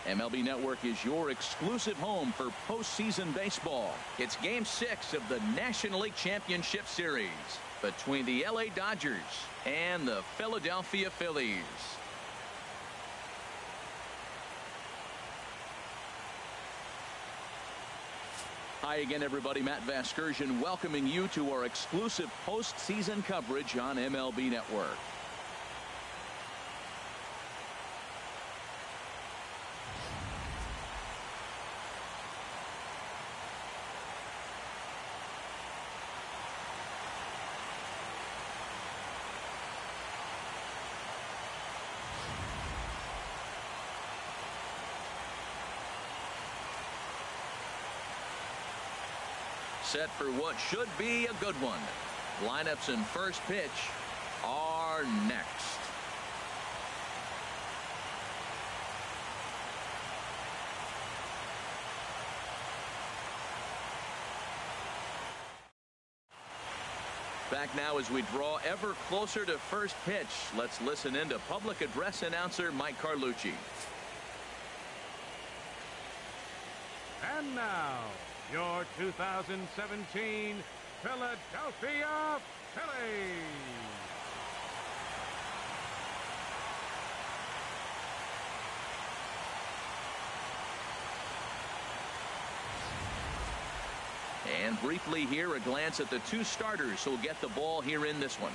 MLB Network is your exclusive home for postseason baseball. It's Game 6 of the National League Championship Series between the LA Dodgers and the Philadelphia Phillies. Hi again, everybody. Matt Vasgersian welcoming you to our exclusive postseason coverage on MLB Network. Set for what should be a good one. Lineups and first pitch are next. Back now as we draw ever closer to first pitch. Let's listen in to public address announcer Mike Carlucci. And now, your 2017 Philadelphia Phillies. And briefly here, a glance at the two starters who'll get the ball here in this one.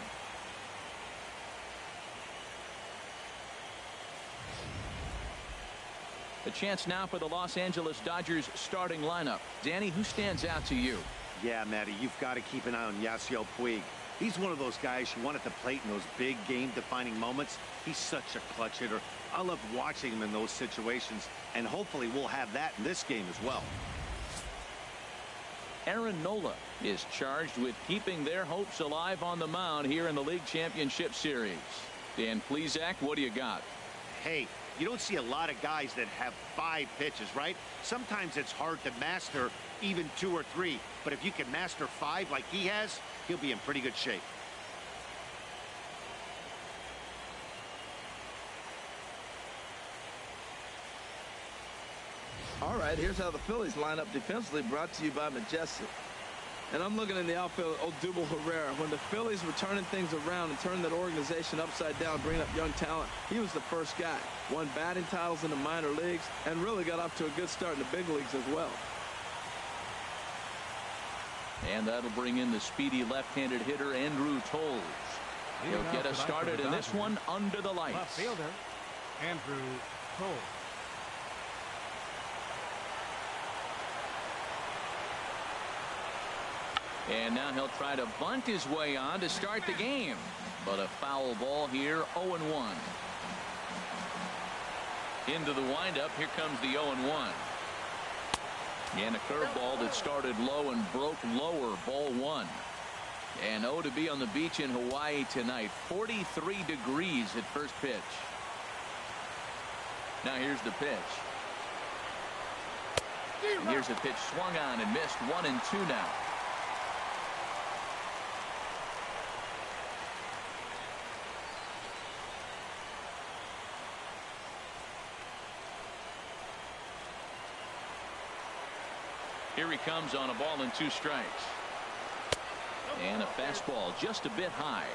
A chance now for the Los Angeles Dodgers starting lineup. Danny, who stands out to you? Yeah, Matty, you've got to keep an eye on Yasiel Puig. He's one of those guys you want at the plate in those big game-defining moments. He's such a clutch hitter. I love watching him in those situations, and hopefully we'll have that in this game as well. Aaron Nola is charged with keeping their hopes alive on the mound here in the League Championship Series. Dan Plesac, what do you got? Hey, you don't see a lot of guys that have 5 pitches, right? Sometimes it's hard to master even 2 or 3. But if you can master 5 like he has, he'll be in pretty good shape. All right, here's how the Phillies line up defensively, brought to you by Majestic. And I'm looking in the outfield, Odubel Herrera. When the Phillies were turning things around and turning that organization upside down, bringing up young talent, he was the first guy. Won batting titles in the minor leagues and really got off to a good start in the big leagues as well. And that'll bring in the speedy left-handed hitter Andrew Toles. He'll get us started in this one under the lights. Left fielder, Andrew Toles. And now he'll try to bunt his way on to start the game. But a foul ball here, 0-1. Into the windup, here comes the 0-1. And a curveball that started low and broke lower, ball 1. And to be on the beach in Hawaii tonight, 43 degrees at first pitch. Now here's the pitch. And here's a pitch swung on and missed, 1-2 now. Here he comes on a ball and 2 strikes. And a fastball just a bit high.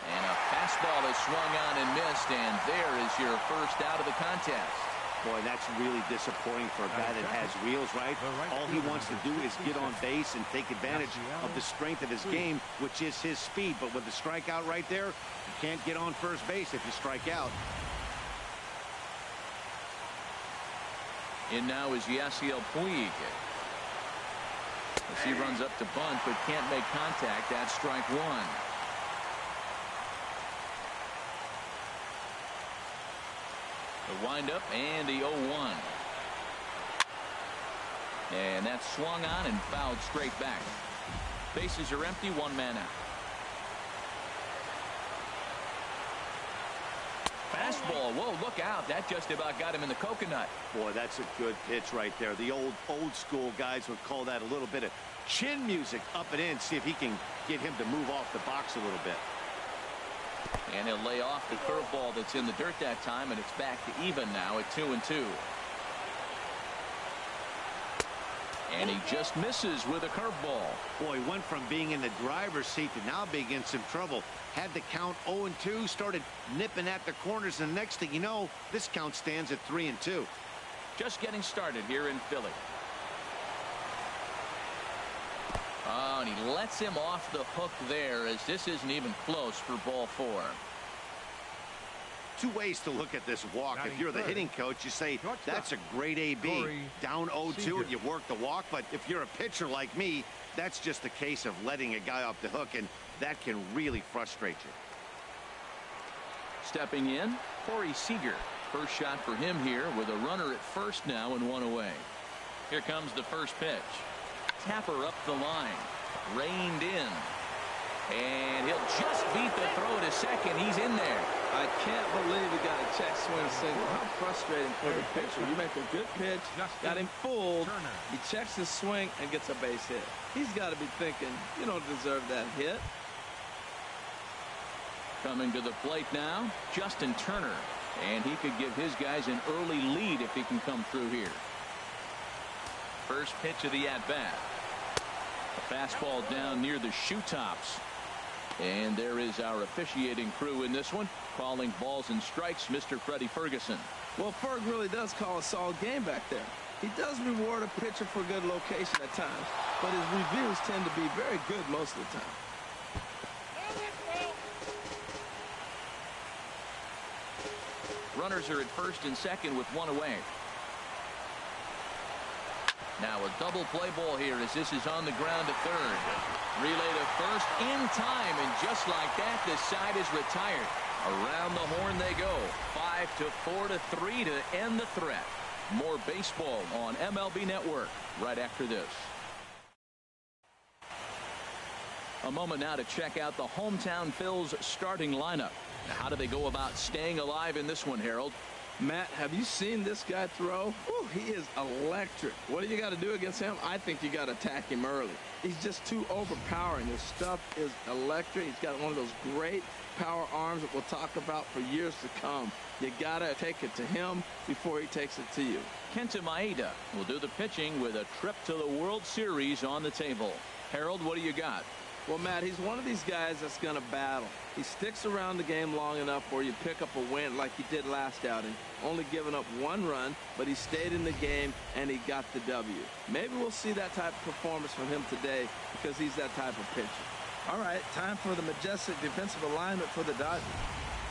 And a fastball is swung on and missed, and there is your first out of the contest. Boy, that's really disappointing for a guy that has wheels, right? All he wants to do is get on base and take advantage of the strength of his game, which is his speed. But with the strikeout right there, you can't get on first base if you strike out. In now is Yasiel Puig. As he runs up to bunt but can't make contact, that's strike 1. The windup and the 0-1. And that's swung on and fouled straight back. Bases are empty, 1 man out. Fastball. Whoa, look out. That just about got him in the coconut. Boy, that's a good pitch right there. The old school guys would call that a little bit of chin music up and in. See if he can get him to move off the box a little bit. And he'll lay off the curveball that's in the dirt that time, and it's back to even now at 2-2. And he just misses with a curveball. Boy, went from being in the driver's seat to now being in some trouble. Had the count 0-2, started nipping at the corners, and the next thing you know, this count stands at 3-2. Just getting started here in Philly. Oh, and he lets him off the hook there, as this isn't even close for ball 4. Two ways to look at this walk. If you're the hitting coach, you say, that's a great AB. Down 0-2 and you work the walk. But if you're a pitcher like me, that's just a case of letting a guy off the hook, and that can really frustrate you. Stepping in, Corey Seager. First shot for him here with a runner at first now and one away. Here comes the first pitch. Tapper up the line. Reined in. And he'll just beat the throw to second. He's in there. I can't believe he got a check swing single. How frustrating for the pitcher. You make a good pitch, got him fooled. He checks his swing and gets a base hit. He's got to be thinking, you don't deserve that hit. Coming to the plate now, Justin Turner. And he could give his guys an early lead if he can come through here. First pitch of the at-bat. A fastball down near the shoe tops. And there is our officiating crew in this one, calling balls and strikes, Mr. Freddie Ferguson. Well, Ferg really does call a solid game back there. He does reward a pitcher for good location at times, but his reviews tend to be very good most of the time. Runners are at first and second with one away. Now a double play ball here as this is on the ground to third. Relay to first in time, and just like that, the side is retired. Around the horn they go. 5-4-3 to end the threat. More baseball on MLB Network right after this. A moment now to check out the hometown Phil's starting lineup. Now, how do they go about staying alive in this one, Harold? Matt, have you seen this guy throw? Whew, he is electric. What do you got to do against him? I think you got to attack him early. He's just too overpowering. His stuff is electric. He's got one of those great power arms that we'll talk about for years to come. You got to take it to him before he takes it to you. Kenta Maeda will do the pitching with a trip to the World Series on the table. Harold, what do you got? Well, Matt, he's one of these guys that's going to battle. He sticks around the game long enough where you pick up a win like he did last outing. Only giving up one run, but he stayed in the game and he got the W. Maybe we'll see that type of performance from him today because he's that type of pitcher. All right, time for the majestic defensive alignment for the Dodgers.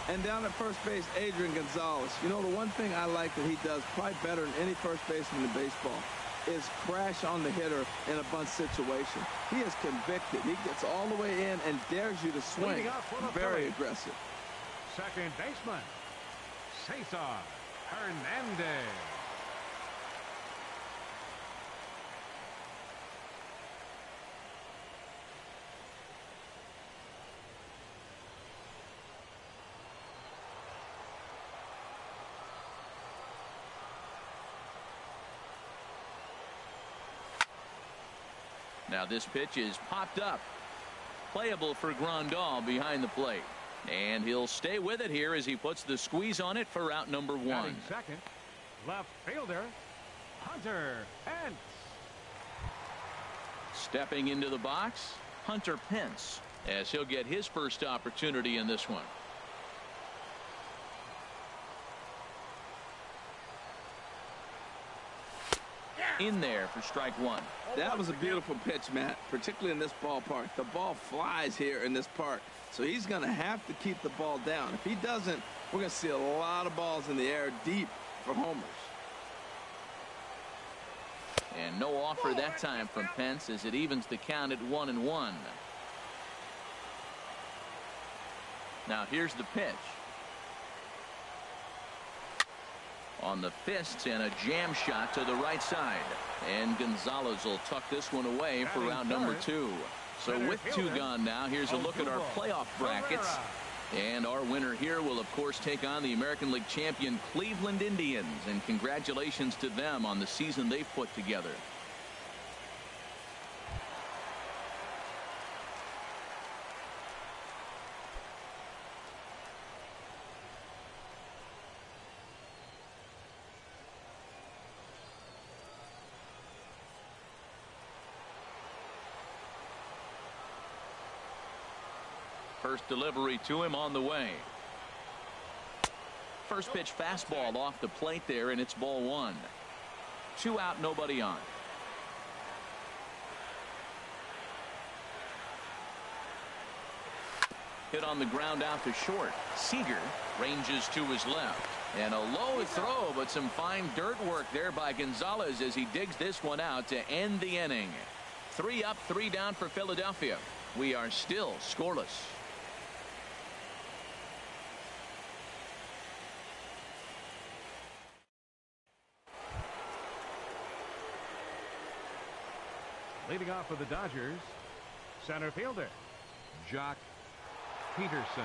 And down at first base, Adrian Gonzalez. You know, the one thing I like that he does probably better than any first baseman in baseball is crash on the hitter in a bunt situation. He is convicted. He gets all the way in and dares you to swing. Very aggressive. Second baseman, Cesar Hernandez. Now this pitch is popped up. Playable for Grandal behind the plate. And he'll stay with it here as he puts the squeeze on it for out number 1. Batting second, left fielder, Hunter Pence. Stepping into the box, Hunter Pence, as he'll get his first opportunity in this one. In there for strike 1. That was a beautiful pitch, Matt, particularly in this ballpark. The ball flies here in this park, so he's going to have to keep the ball down. If he doesn't, we're going to see a lot of balls in the air deep for homers. And no offer that time from Pence as it evens the count at 1-1. Now here's the pitch. On the fists and a jam shot to the right side. And Gonzalez will tuck this one away for round number 2. So with 2 gone now, here's a look at our playoff brackets. And our winner here will, of course, take on the American League champion Cleveland Indians. And congratulations to them on the season they've put together. First delivery to him on the way. First pitch fastball off the plate there, and it's ball one. 2 out, nobody on. Hit on the ground out to short. Seager ranges to his left. And a low throw, but some fine dirt work there by Gonzalez as he digs this one out to end the inning. 3 up, 3 down for Philadelphia. We are still scoreless. Leading off for the Dodgers, center fielder, Jock Peterson.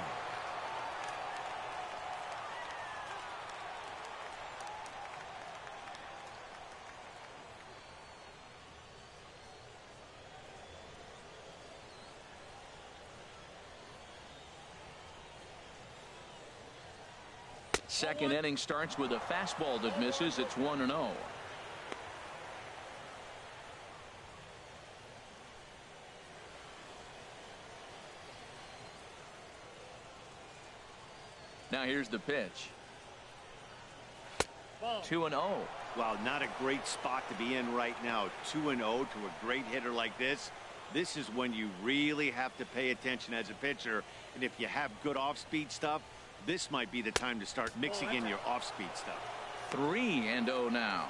Second inning starts with a fastball that misses. It's 1-0. Now here's the pitch. 2-0. Well, not a great spot to be in right now. 2-0 to a great hitter like this. This is when you really have to pay attention as a pitcher. And if you have good off-speed stuff, this might be the time to start mixing in your off-speed stuff. 3-0 now.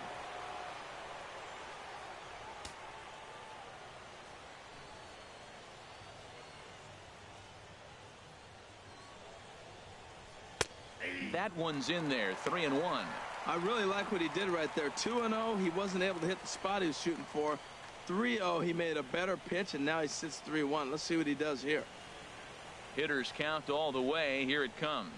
That one's in there. 3-1. I really like what he did right there. 2-0. He wasn't able to hit the spot he was shooting for. 3-0. He made a better pitch, and now he sits 3-1. Let's see what he does here. Hitters count all the way. Here it comes.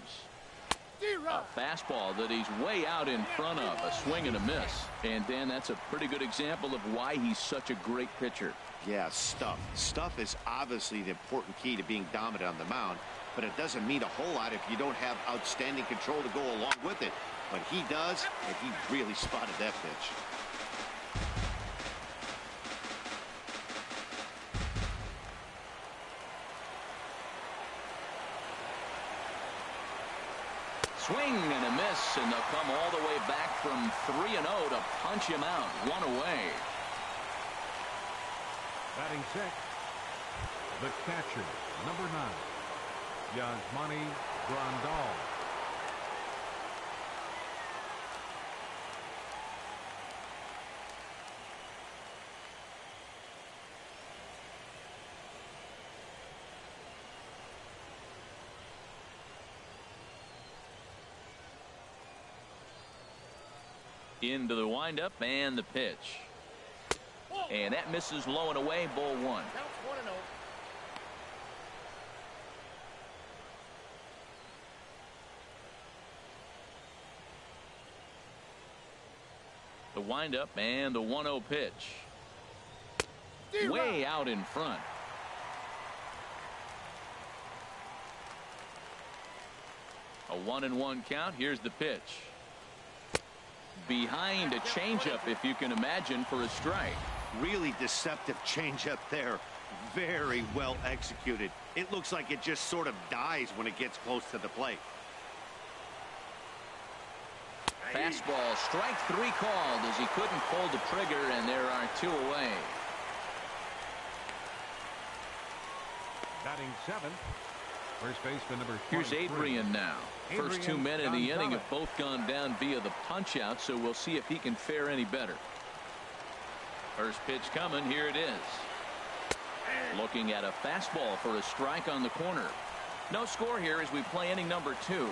A fastball that he's way out in front of. A swing and a miss. And Dan, that's a pretty good example of why he's such a great pitcher. Yeah, stuff. Stuff is obviously the important key to being dominant on the mound, but it doesn't mean a whole lot if you don't have outstanding control to go along with it. But he does, and he really spotted that pitch. Swing and a miss, and they'll come all the way back from 3-0 to punch him out. 1 away. Batting sixth, the catcher, number 9, Yasmani Grandal. Into the windup and the pitch. And that misses low and away. Ball 1. The windup and the 1-0 pitch. Way out in front. A 1-1 count. Here's the pitch. Behind a changeup, if you can imagine, for a strike. Really deceptive changeup there. Very well executed. It looks like it just sort of dies when it gets close to the plate. Fastball, strike 3 called as he couldn't pull the trigger, and there are 2 away. Batting 7th, first baseman number 23. Here's Adrian now. First 2 men in the inning have both gone down via the punch out, so we'll see if he can fare any better. First pitch coming. Here it is. Looking at a fastball for a strike on the corner. No score here as we play inning number 2.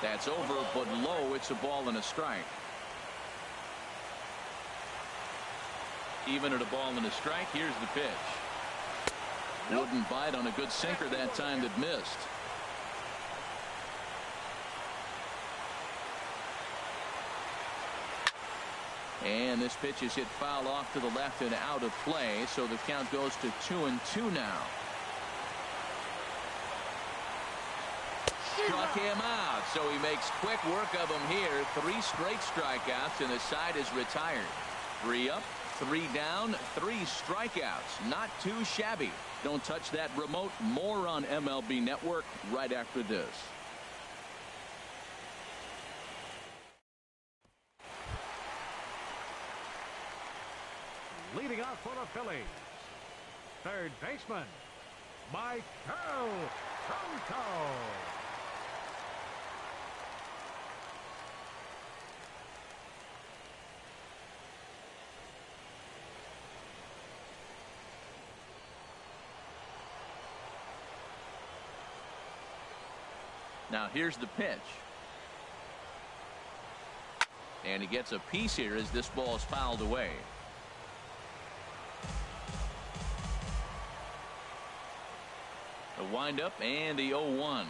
That's over, but low. It's a ball and a strike. Even at a ball and a strike. Here's the pitch. Wouldn't bite on a good sinker that time that missed. And this pitch is hit foul off to the left and out of play, so the count goes to 2-2 now. Struck him out, so he makes quick work of him here. 3 straight strikeouts, and the side is retired. 3 up, 3 down, 3 strikeouts. Not too shabby. Don't touch that remote. More on MLB Network right after this. Leading off for the Phillies, third baseman, Michael Conto. Now here's the pitch. And he gets a piece here as this ball is fouled away. The windup and the 0-1.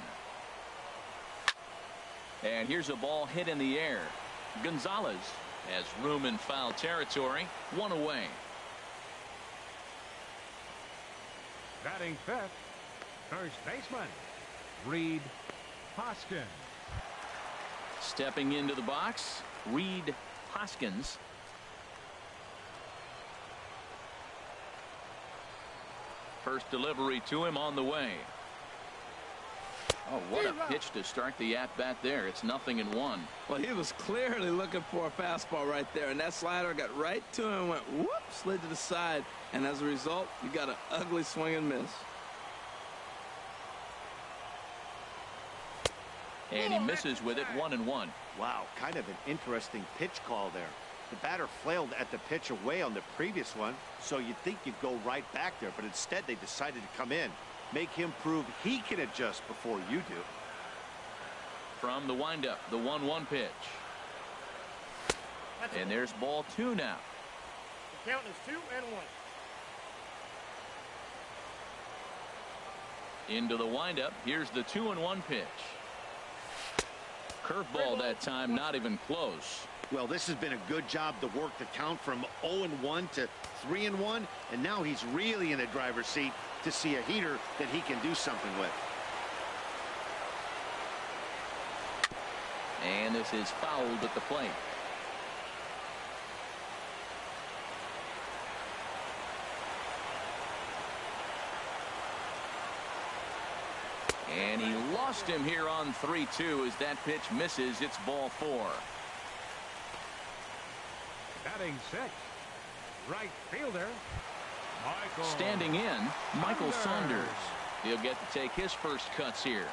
And here's a ball hit in the air. Gonzalez has room in foul territory. 1 away. Batting fifth, first baseman, Reed Hoskins. Stepping into the box, Reed Hoskins. First delivery to him on the way. Oh, what a pitch to start the at-bat there. It's 0-1. Well, he was clearly looking for a fastball right there, and that slider got right to him and went whoop, slid to the side, and as a result, you got an ugly swing and miss. And he misses with it. 1-1. Wow, kind of an interesting pitch call there. The batter flailed at the pitch away on the previous one, so you'd think you'd go right back there, but instead they decided to come in, make him prove he can adjust before you do. From the windup, the 1-1 pitch. And there's ball 2 now. The count is 2-1. Into the windup. Here's the 2-1 pitch. Curveball that time, not even close. Well, this has been a good job to work the count from 0-1 to 3-1, and now he's really in the driver's seat to see a heater that he can do something with. And this is fouled at the plate. And he lost him here on 3-2 as that pitch misses. It's ball 4. Batting sixth, right fielder, Michael. Standing in, Michael Saunders. He'll get to take his first cuts here.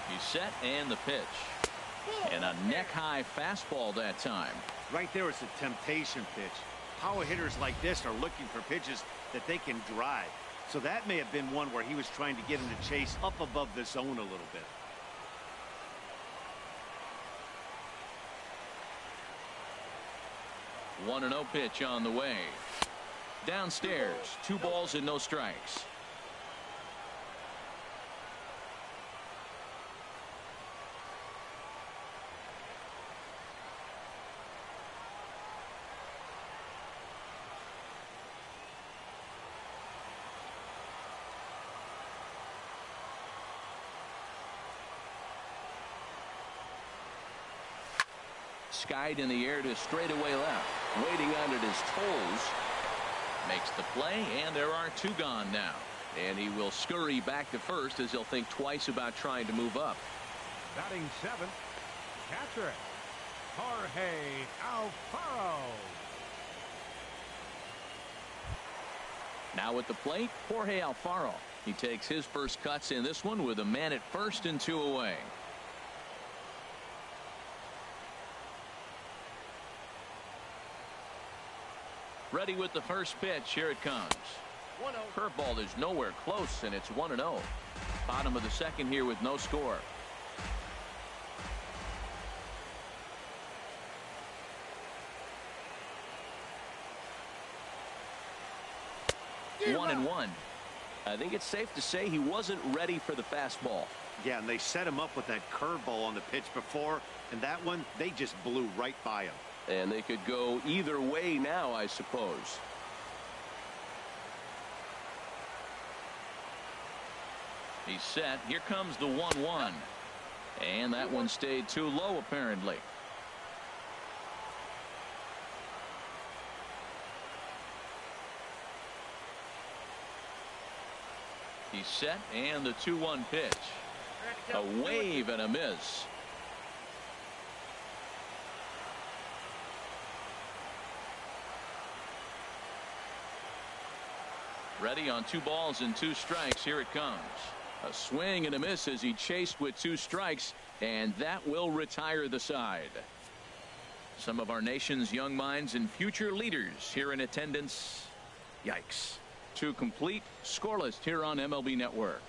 He's set and the pitch. And a neck-high fastball that time. Right there is a temptation pitch. Power hitters like this are looking for pitches that they can drive. So that may have been one where he was trying to get him to chase up above the zone a little bit. One 1-0 pitch on the way. Downstairs, 2 balls and no strikes. Skied in the air to straightaway left. Waiting on it is Tolles. Makes the play, and there are 2 gone now. And he will scurry back to first as he'll think twice about trying to move up. Batting seventh, catcher, Jorge Alfaro. Now at the plate, Jorge Alfaro. He takes his first cuts in this one with a man at first and 2 away. Ready with the first pitch. Here it comes. 1-0. Curveball is nowhere close, and it's 1-0. Bottom of the second here with no score. One and one. I think it's safe to say he wasn't ready for the fastball. Yeah, and they set him up with that curveball on the pitch before, and that one, they just blew right by him. And they could go either way now, I suppose. He's set. Here comes the 1-1. And that one stayed too low, apparently. He's set, and the 2-1 pitch. A wave and a miss. Ready on 2 balls and 2 strikes. Here it comes. A swing and a miss as he chased with 2 strikes, and that will retire the side. Some of our nation's young minds and future leaders here in attendance. Yikes. 2 complete, scoreless here on MLB Network.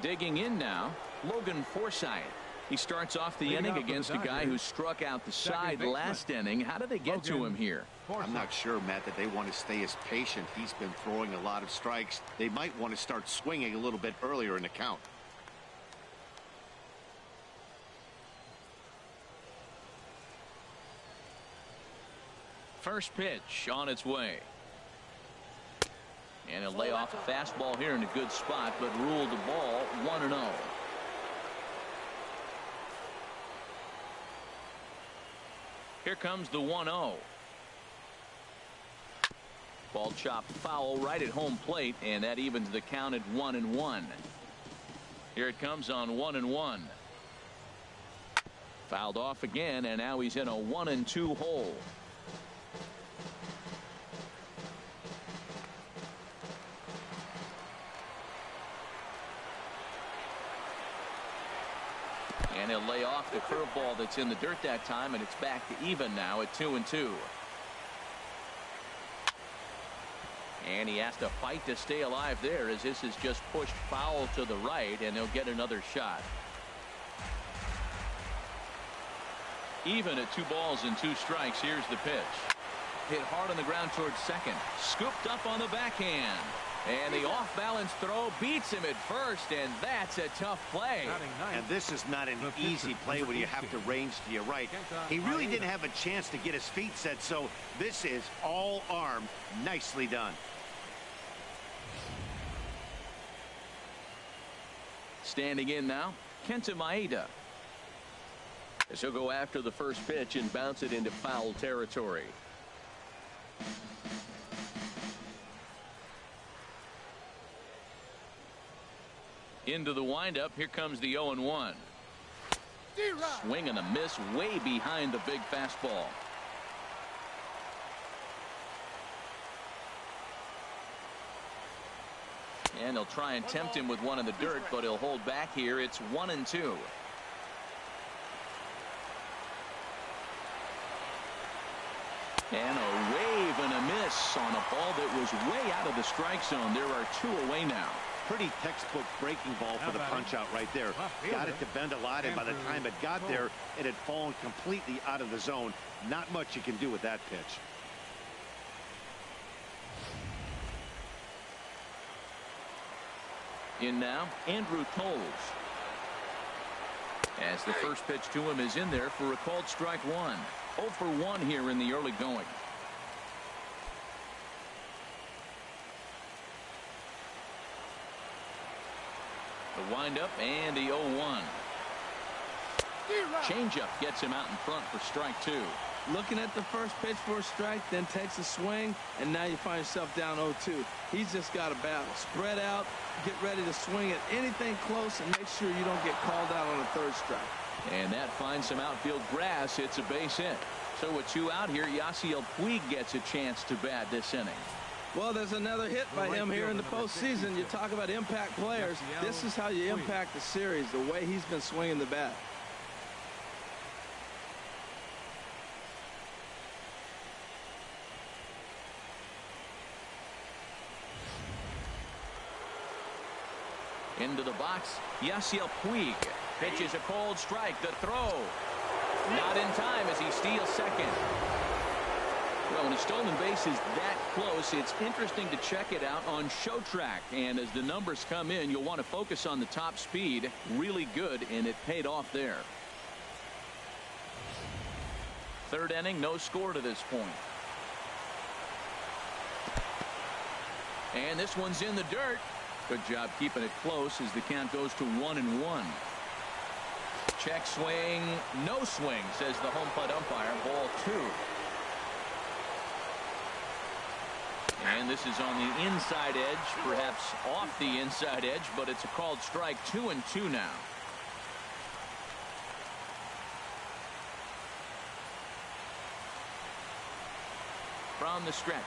Digging in now, Logan Forsythe. He starts off the inning against a guy who struck out the side last inning. How did they get to him here? I'm not sure, Matt, that they want to stay as patient. He's been throwing a lot of strikes. They might want to start swinging a little bit earlier in the count. First pitch on its way. And he'll lay off a fastball here in a good spot, but ruled the ball 1-0. Here comes the 1-0. Ball chopped foul right at home plate, and that evens the count at 1-1. Here it comes on 1-1. Fouled off again, and now he's in a 1-2 hole. And he'll lay off the curveball that's in the dirt that time, and it's back to even now at 2-2. And he has to fight to stay alive there, as this is just pushed foul to the right, and he'll get another shot. Even at 2 balls and 2 strikes. Here's the pitch. Hit hard on the ground towards second. Scooped up on the backhand. And the off-balance throw beats him at first, and that's a tough play. And this is not an easy play when you have to range to your right. He really didn't have a chance to get his feet set, so this is all arm. Nicely done. Standing in now, Kenta Maeda. As he'll go after the first pitch and bounce it into foul territory. Into the windup. Here comes the 0-1. Swing and a miss way behind the big fastball. And he'll try and tempt him with one in the dirt, but he'll hold back here. It's 1-2. And a wave and a miss on a ball that was way out of the strike zone. There are 2 away now. Pretty textbook breaking ball for the punch out right there. Got it to bend a lot, and by the time it got there, it had fallen completely out of the zone. Not much you can do with that pitch. In now, Andrew Toles. As the first pitch to him is in there for a called strike 1. 0 for 1 here in the early going. The windup and the 0-1. Changeup gets him out in front for strike 2. Looking at the first pitch for a strike, then takes a swing, and now you find yourself down 0-2. He's just got a battle. Spread out, get ready to swing at anything close, and make sure you don't get called out on a 3rd strike. And that finds some outfield grass. It's a base hit. So with 2 out here, Yasiel Puig gets a chance to bat this inning. Well, there's another hit by him here in the postseason. You talk about impact players. This is how you impact the series, the way he's been swinging the bat. Into the box, Yasiel Puig pitches a cold strike. The throw not in time as he steals second. Well, when a stolen base is that close, it's interesting to check it out on Show Track. And as the numbers come in, you'll want to focus on the top speed. Really good, and it paid off there. Third inning, no score to this point. And this one's in the dirt. Good job keeping it close as the count goes to 1-1. Check swing, no swing, says the home plate umpire. Ball 2. And this is on the inside edge, perhaps off the inside edge, but it's a called strike. 2-2 now. From the stretch.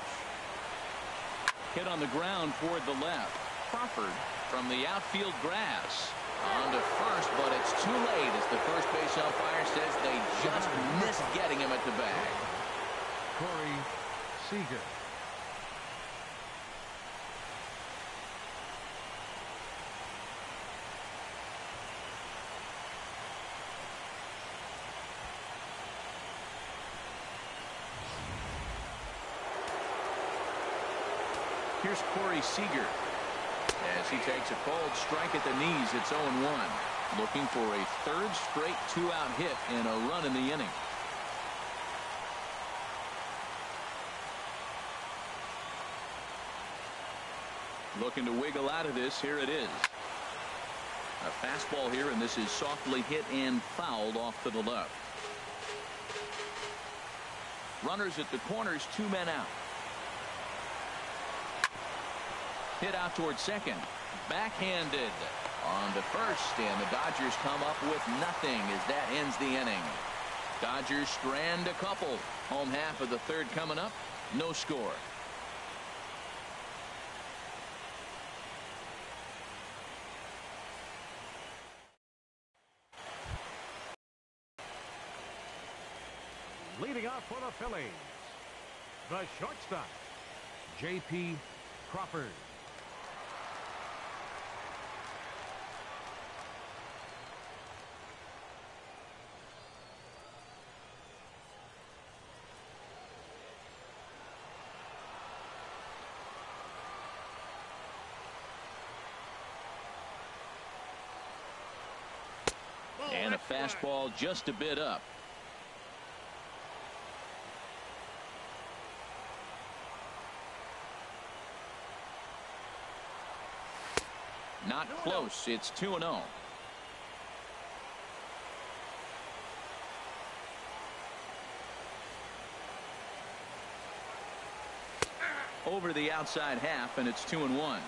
Hit on the ground toward the left. Crawford from the outfield grass. On to first, but it's too late as the first base umpire says they just missed getting him at the bag. Corey Seager. Here's Corey Seager as he takes a cold strike at the knees. It's 0-1. Looking for a third straight two-out hit and a run in the inning. Looking to wiggle out of this. Here it is. A fastball here, and this is softly hit and fouled off to the left. Runners at the corners, 2 men out. Hit out towards second. Backhanded on to first, and the Dodgers come up with nothing as that ends the inning. Dodgers strand a couple. Home half of the third coming up. No score. Leading off for the Phillies, the shortstop, J.P. Crawford. And a fastball just a bit up. Not close. It's 2-0. Over the outside half, and it's 2-1.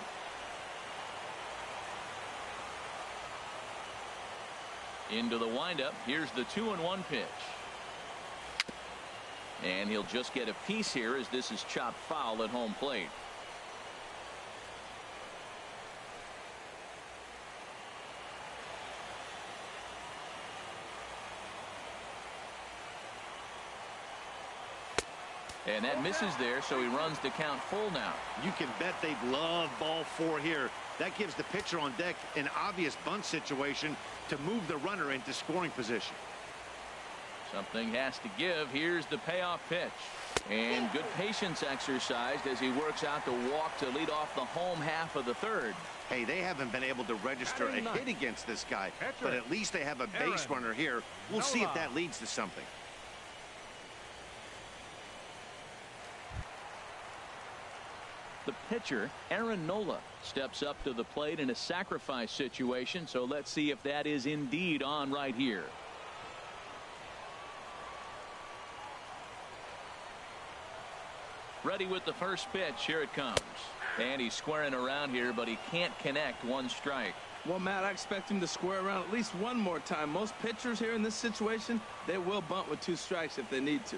Into the windup. Here's the 2-1 pitch. And he'll just get a piece here as this is chopped foul at home plate. And that misses there, so he runs the count full now. You can bet they'd love ball 4 here. That gives the pitcher on deck an obvious bunt situation to move the runner into scoring position. Something has to give. Here's the payoff pitch. And good patience exercised as he works out the walk to lead off the home half of the third. Hey, they haven't been able to register a hit against this guy, but at least they have a base runner here. We'll see if that leads to something. The pitcher, Aaron Nola, steps up to the plate in a sacrifice situation, so let's see if that is indeed on right here. Ready with the first pitch. Here it comes. And he's squaring around here, but he can't connect. 1 strike. Well, Matt, I expect him to square around at least one more time. Most pitchers here in this situation, they will bunt with 2 strikes if they need to.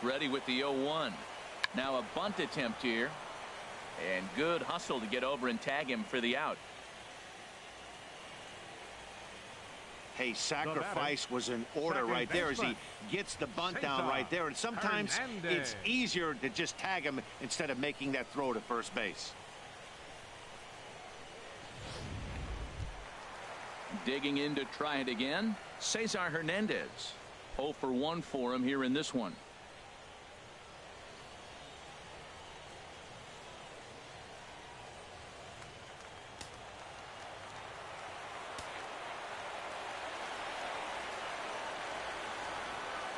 Ready with the 0-1. Now a bunt attempt here. And good hustle to get over and tag him for the out. Hey, sacrifice was in order right there as he gets the bunt down right there. And sometimes it's easier to just tag him instead of making that throw to first base. Digging in to try it again, Cesar Hernandez. 0 for 1 for him here in this one.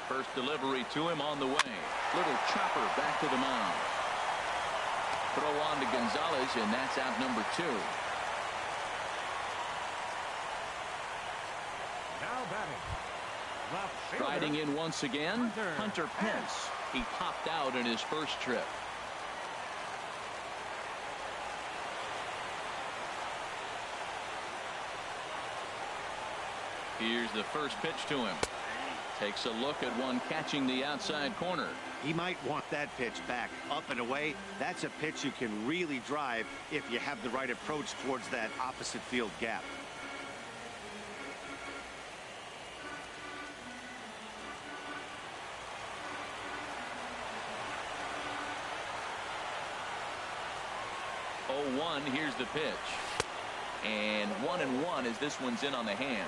First delivery to him on the way. Little chopper back to the mound. Throw on to Gonzalez, and that's out number 2. Now batting. Left fielder. Striding in once again, Hunter Pence. He popped out in his first trip. Here's the first pitch to him. Takes a look at one catching the outside corner. He might want that pitch back up and away. That's a pitch you can really drive if you have the right approach towards that opposite field gap. Oh, 1, here's the pitch. And 1-1 as this one's in on the hands.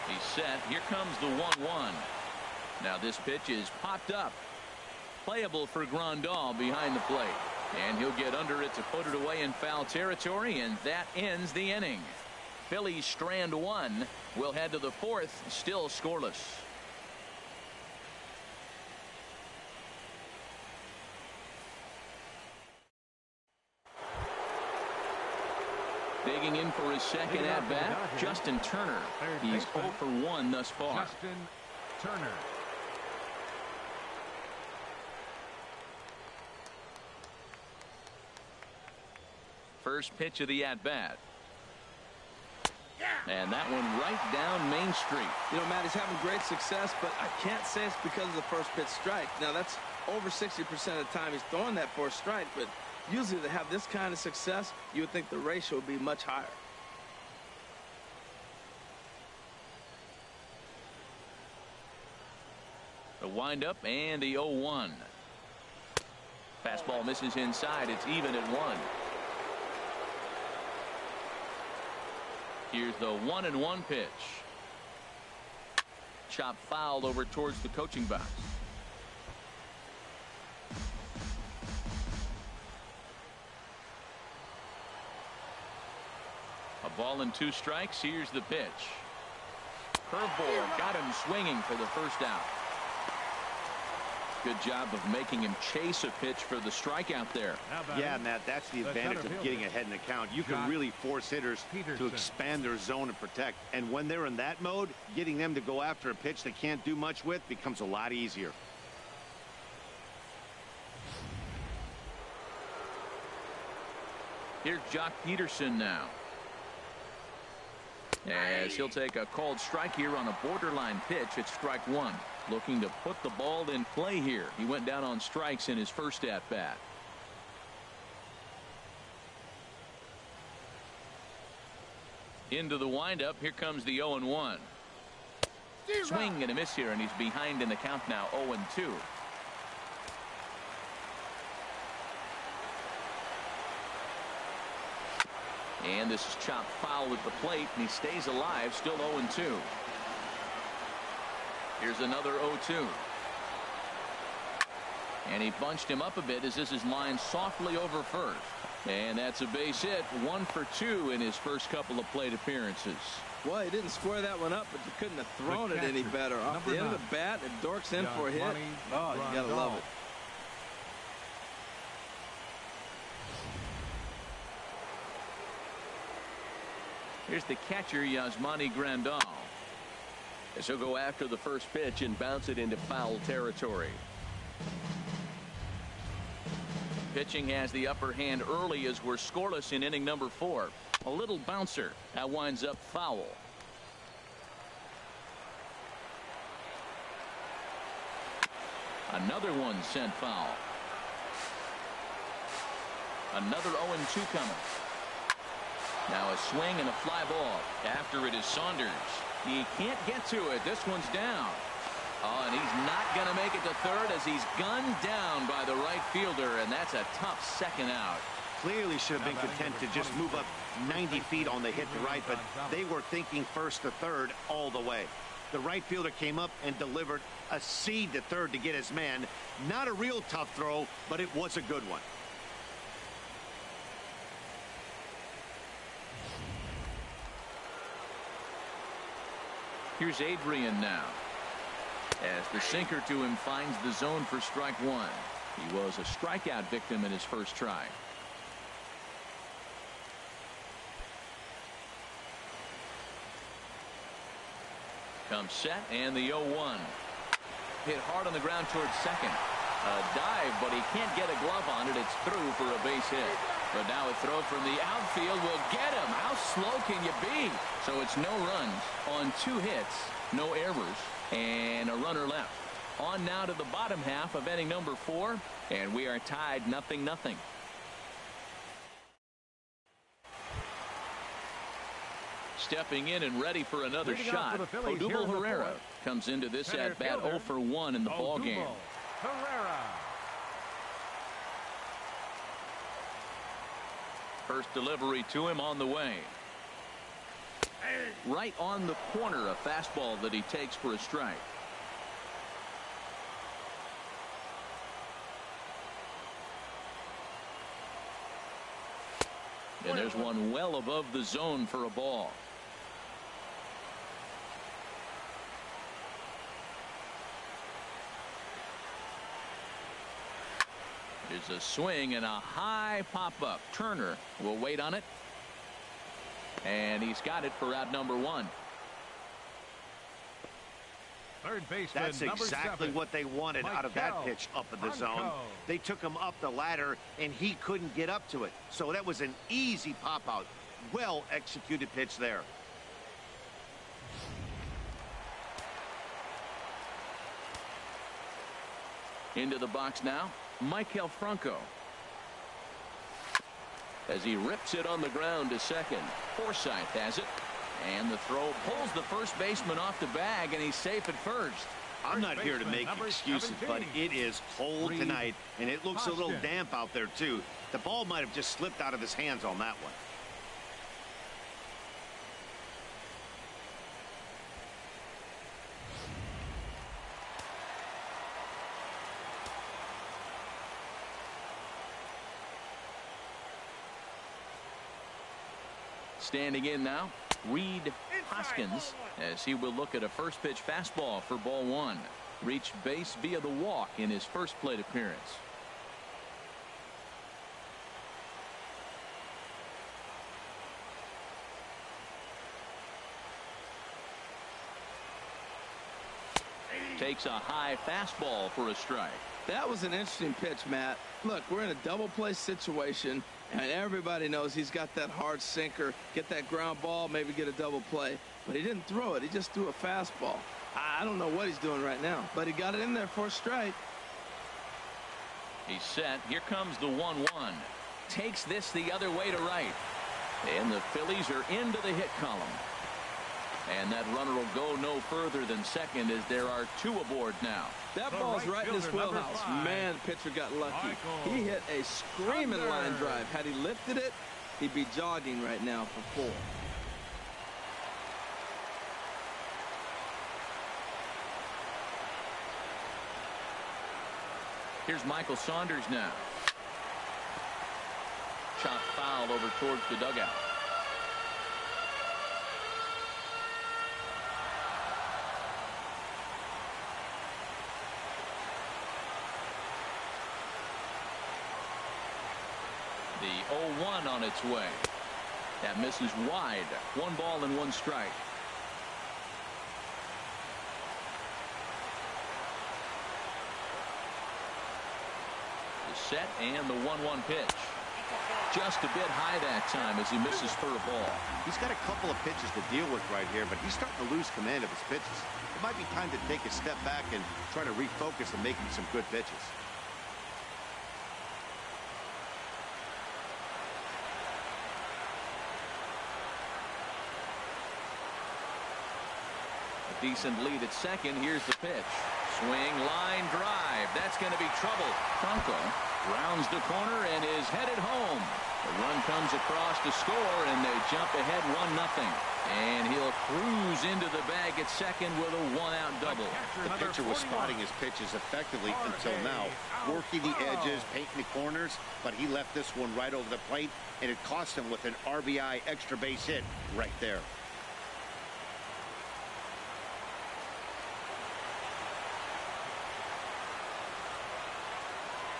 He's set. Here comes the 1-1. Now this pitch is popped up. Playable for Grandal behind the plate. And he'll get under it to put it away in foul territory, and that ends the inning. Phillies strand 1. We'll head to the 4th, still scoreless. Digging in for his second at-bat, Justin Turner. He's 0 for 1 thus far. Justin Turner. First pitch of the at-bat. And that one right down Main Street. You know, Matt, he's having great success, but I can't say it's because of the first pitch strike. Now, that's over 60% of the time he's throwing that for a strike, but usually to have this kind of success, you would think the ratio would be much higher. The windup and the 0-1. Fastball misses inside. It's even at 1. Here's the 1-1 pitch. Chop fouled over towards the coaching box. A ball and 2 strikes. Here's the pitch. Curveball got him swinging for the first out. Good job of making him chase a pitch for the strikeout there. Yeah, Matt, that's the advantage of getting ahead in the count. You can really force hitters to expand their zone and protect. And when they're in that mode, getting them to go after a pitch they can't do much with becomes a lot easier. Here's Jock Peterson now. As he'll take a called strike here on a borderline pitch at strike 1. Looking to put the ball in play here. He went down on strikes in his first at bat. Into the windup. Here comes the 0-1. Swing and a miss here, and he's behind in the count now. 0-2. And this is chopped foul at the plate, and he stays alive, still 0-2. Here's another 0-2. And he bunched him up a bit as this is lined softly over first. And that's a base hit. 1 for 2 in his first couple of plate appearances. Well, he didn't square that one up, but you couldn't have thrown it any better. Off the end of the bat, it dorks in for a hit. Oh, you gotta love it. Here's the catcher, Yasmani Grandal. As he'll go after the first pitch and bounce it into foul territory. Pitching has the upper hand early as we're scoreless in inning number 4. A little bouncer. That winds up foul. Another one sent foul. Another 0-2 coming. Now a swing and a fly ball. After it is Saunders. He can't get to it. This one's down. Oh, and he's not going to make it to third as he's gunned down by the right fielder, and that's a tough second out. Clearly should have been content to just move up 90 feet on the hit to right, but they were thinking first to third all the way. The right fielder came up and delivered a seed to third to get his man. Not a real tough throw, but it was a good one. Here's Adrian now. As the sinker to him finds the zone for strike one. He was a strikeout victim in his first try. Comes set and the 0-1. Hit hard on the ground towards second. A dive, but he can't get a glove on it. It's through for a base hit. But now a throw from the outfield will get him. How slow can you be? So it's no runs on 2 hits, no errors, and a runner left. On now to the bottom half of inning number 4, and we are tied 0-0. Stepping in and ready for another shot, Odubel Herrera comes into this at bat 0 for 1 in the ball game. Herrera. First delivery to him on the way. Right on the corner, a fastball that he takes for a strike. And there's one well above the zone for a ball. There's a swing and a high pop-up. Turner will wait on it. And he's got it for out number 1. Third baseman, that's exactly what they wanted out of that pitch up in the zone. They took him up the ladder, and he couldn't get up to it. So that was an easy pop-out. Well-executed pitch there. Into the box now, Maikel Franco. As he rips it on the ground to second. Forsythe has it. And the throw pulls the first baseman off the bag, and he's safe at first. I'm not here to make excuses, but it is cold tonight, and it looks a little damp out there, too. The ball might have just slipped out of his hands on that one. Standing in now, Reed Hoskins, as he will look at a first pitch fastball for ball 1. Reached base via the walk in his first plate appearance. Takes a high fastball for a strike. That was an interesting pitch, Matt. Look, we're in a double play situation, and everybody knows he's got that hard sinker. Get that ground ball, maybe get a double play. But he didn't throw it. He just threw a fastball. I don't know what he's doing right now, but he got it in there for a strike. He's set. Here comes the 1-1. Takes this the other way to right. And the Phillies are into the hit column. And that runner will go no further than second as there are 2 aboard now. That ball's right in his wheelhouse. Man, the pitcher got lucky. He hit a screaming line drive. Had he lifted it, he'd be jogging right now for 4. Here's Michael Saunders now. Chopped foul over towards the dugout. The 0-1 on its way. That misses wide. 1 ball and 1 strike. The set and the 1-1 pitch. Just a bit high that time as he misses for a ball. He's got a couple of pitches to deal with right here, but he's starting to lose command of his pitches. It might be time to take a step back and try to refocus on making some good pitches. Decent lead at second. Here's the pitch. Swing, line drive. That's going to be trouble. Franco rounds the corner and is headed home. The run comes across to score, and they jump ahead 1-0. And he'll cruise into the bag at second with a one-out double. The pitcher was spotting his pitches effectively until now, working the edges, painting the corners, but he left this one right over the plate, and it cost him with an RBI extra base hit right there.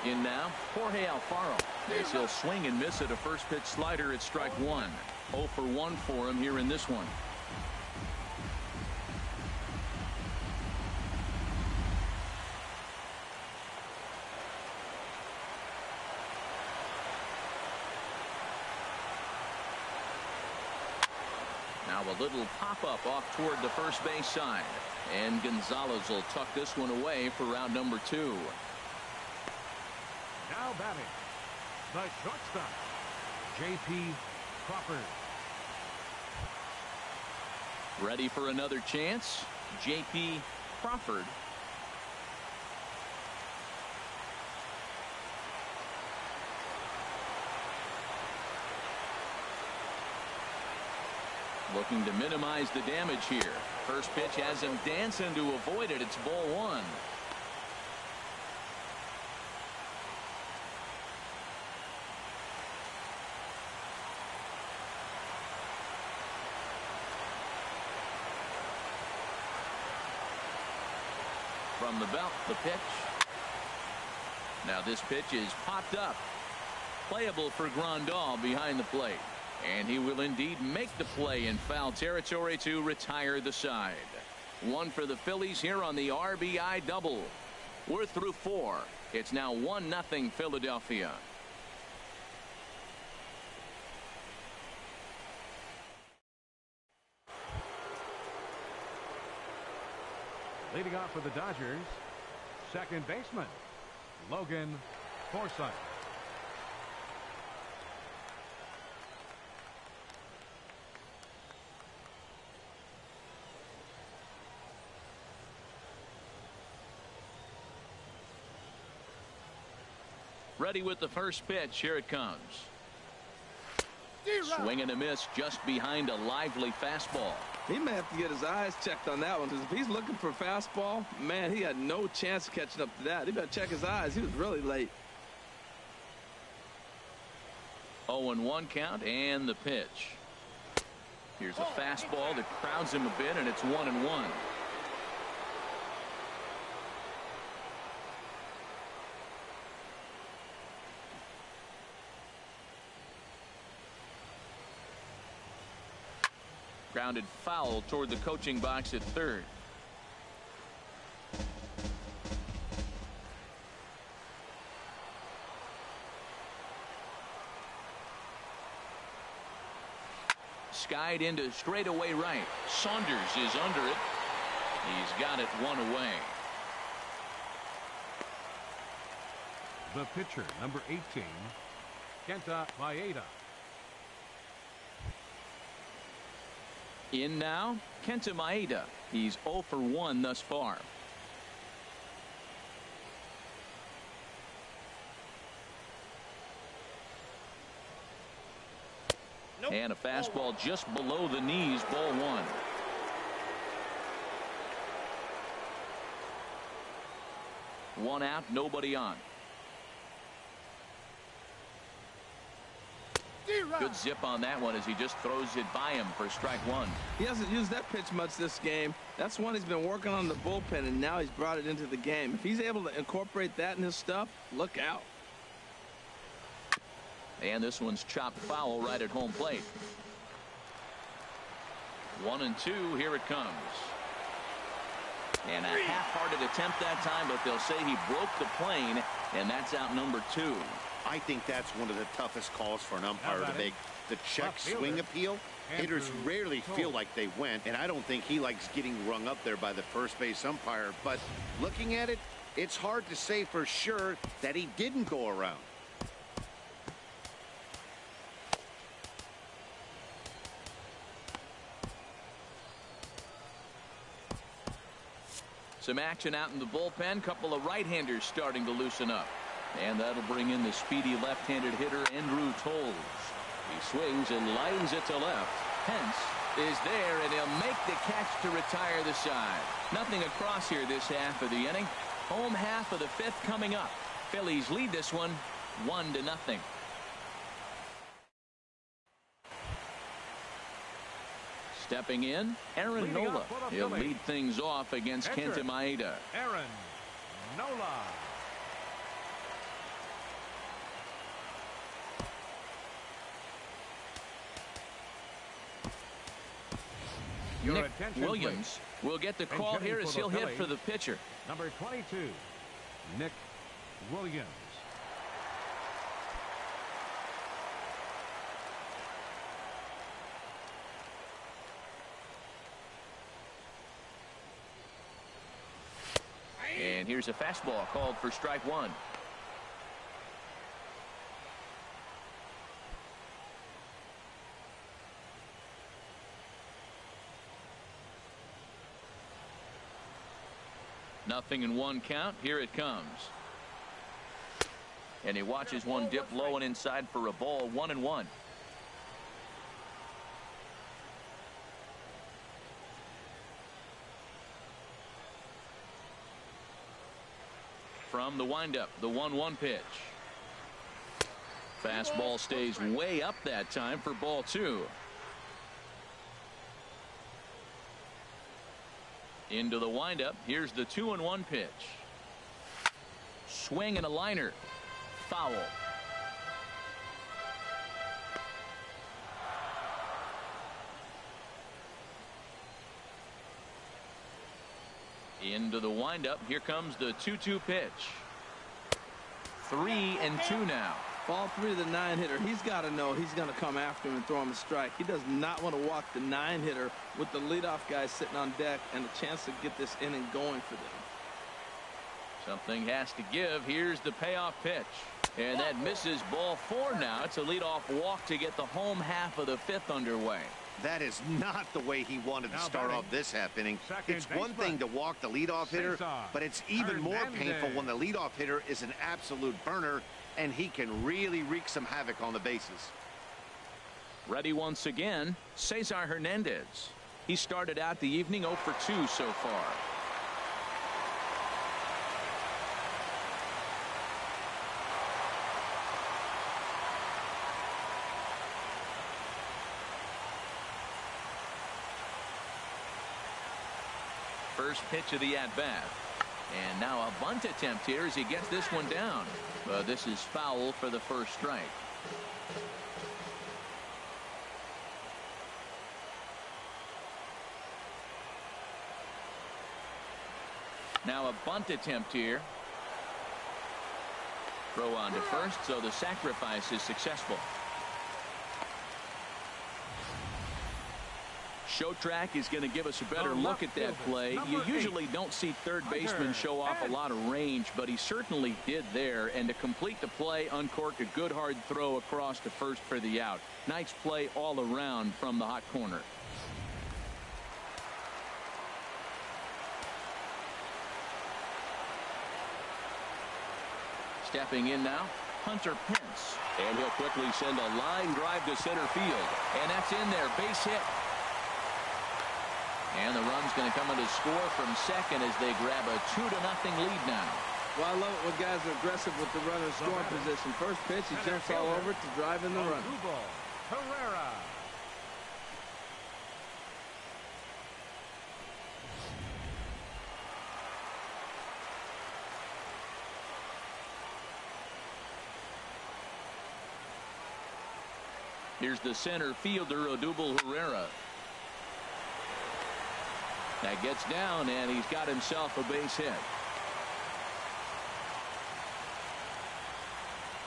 In now, Jorge Alfaro. As he'll swing and miss at a first pitch slider at strike one. 0 for 1 for him here in this one. Now a little pop-up off toward the first base side. And Gonzalez will tuck this one away for out number 2. Now batting, the shortstop, J.P. Crawford. Ready for another chance, J.P. Crawford. Looking to minimize the damage here. First pitch has him dancing to avoid it. It's ball 1. From the belt, the pitch. Now this pitch is popped up. Playable for Grandal behind the plate. And he will indeed make the play in foul territory to retire the side. 1 for the Phillies here on the RBI double. We're through 4. It's now 1-0 Philadelphia. Leading off for the Dodgers, second baseman, Logan Forsythe. Ready with the first pitch. Here it comes. Swing and a miss just behind a lively fastball. He may have to get his eyes checked on that one, because if he's looking for a fastball, man, he had no chance of catching up to that. He better check his eyes. He was really late. 0-1 count and the pitch. Here's a fastball that crowds him a bit, and it's 1-1. Grounded foul toward the coaching box at third. Skied into straightaway right. Saunders is under it. He's got it 1 away. The pitcher, number 18, Kenta Maeda. In now, Kenta Maeda. He's 0 for 1 thus far. Nope. And a fastball just below the knees, ball 1. One out, nobody on. Good zip on that one as he just throws it by him for strike 1. He hasn't used that pitch much this game. That's one he's been working on the bullpen, and now he's brought it into the game. If he's able to incorporate that in his stuff, look out. And this one's chopped foul right at home plate. 1-2. Here it comes. And a half-hearted attempt that time, but they'll say he broke the plane, and that's out number 2. I think that's one of the toughest calls for an umpire to make. The check swing appeal. Hitters rarely feel like they went, and I don't think he likes getting rung up there by the first base umpire. But looking at it, it's hard to say for sure that he didn't go around. Some action out in the bullpen. Couple of right-handers starting to loosen up. And that'll bring in the speedy left-handed hitter, Andrew Toles. He swings and lines it to left. Hence is there, and he'll make the catch to retire the side. Nothing across here this half of the inning. Home half of the fifth coming up. Phillies lead this one 1-0. Stepping in, Aaron Nola. He'll lead things off against Kenta Maeda. Aaron Nola. Nick Williams will get the call here as he'll hit for the pitcher. Number 22, Nick Williams. And here's a fastball called for strike one. Nothing in one count. Here it comes. And he watches one dip low and inside for a ball. 1-1. From the windup, the 1-1 pitch. Fastball stays way up that time for ball two. Into the windup. Here's the 2-1 pitch. Swing and a liner. Foul. Into the windup. Here comes the 2-2 pitch. 3-2 now. Ball three of the 9-hitter. He's got to know he's going to come after him and throw him a strike. He does not want to walk the 9-hitter with the leadoff guy sitting on deck and a chance to get this inning going for them. Something has to give. Here's the payoff pitch. And that misses ball four now. It's a leadoff walk to get the home half of the fifth underway. That is not the way he wanted to start off this half inning. It's one thing to walk the leadoff hitter, but it's even more painful when the leadoff hitter is an absolute burner, and he can really wreak some havoc on the bases. Ready once again, Cesar Hernandez. He started out the evening 0 for 2 so far. First pitch of the at-bat. And now a bunt attempt here as he gets this one down. This is foul for the first strike. Now a bunt attempt here. Throw on to first, so the sacrifice is successful. Show Track is going to give us a better look at that play. You usually don't see third baseman show off a lot of range, but he certainly did there. And to complete the play, uncorked a good hard throw across to first for the out. Nice play all around from the hot corner. Stepping in now, Hunter Pence. And he'll quickly send a line drive to center field. And that's in there, base hit. And the run's going to come in to score from second as they grab a 2-0 lead now. Well, I love it when guys are aggressive with the runner scoring position. First pitch, he jumps all over to drive in the run. Herrera. Here's the center fielder, Odubel Herrera. That gets down, and he's got himself a base hit.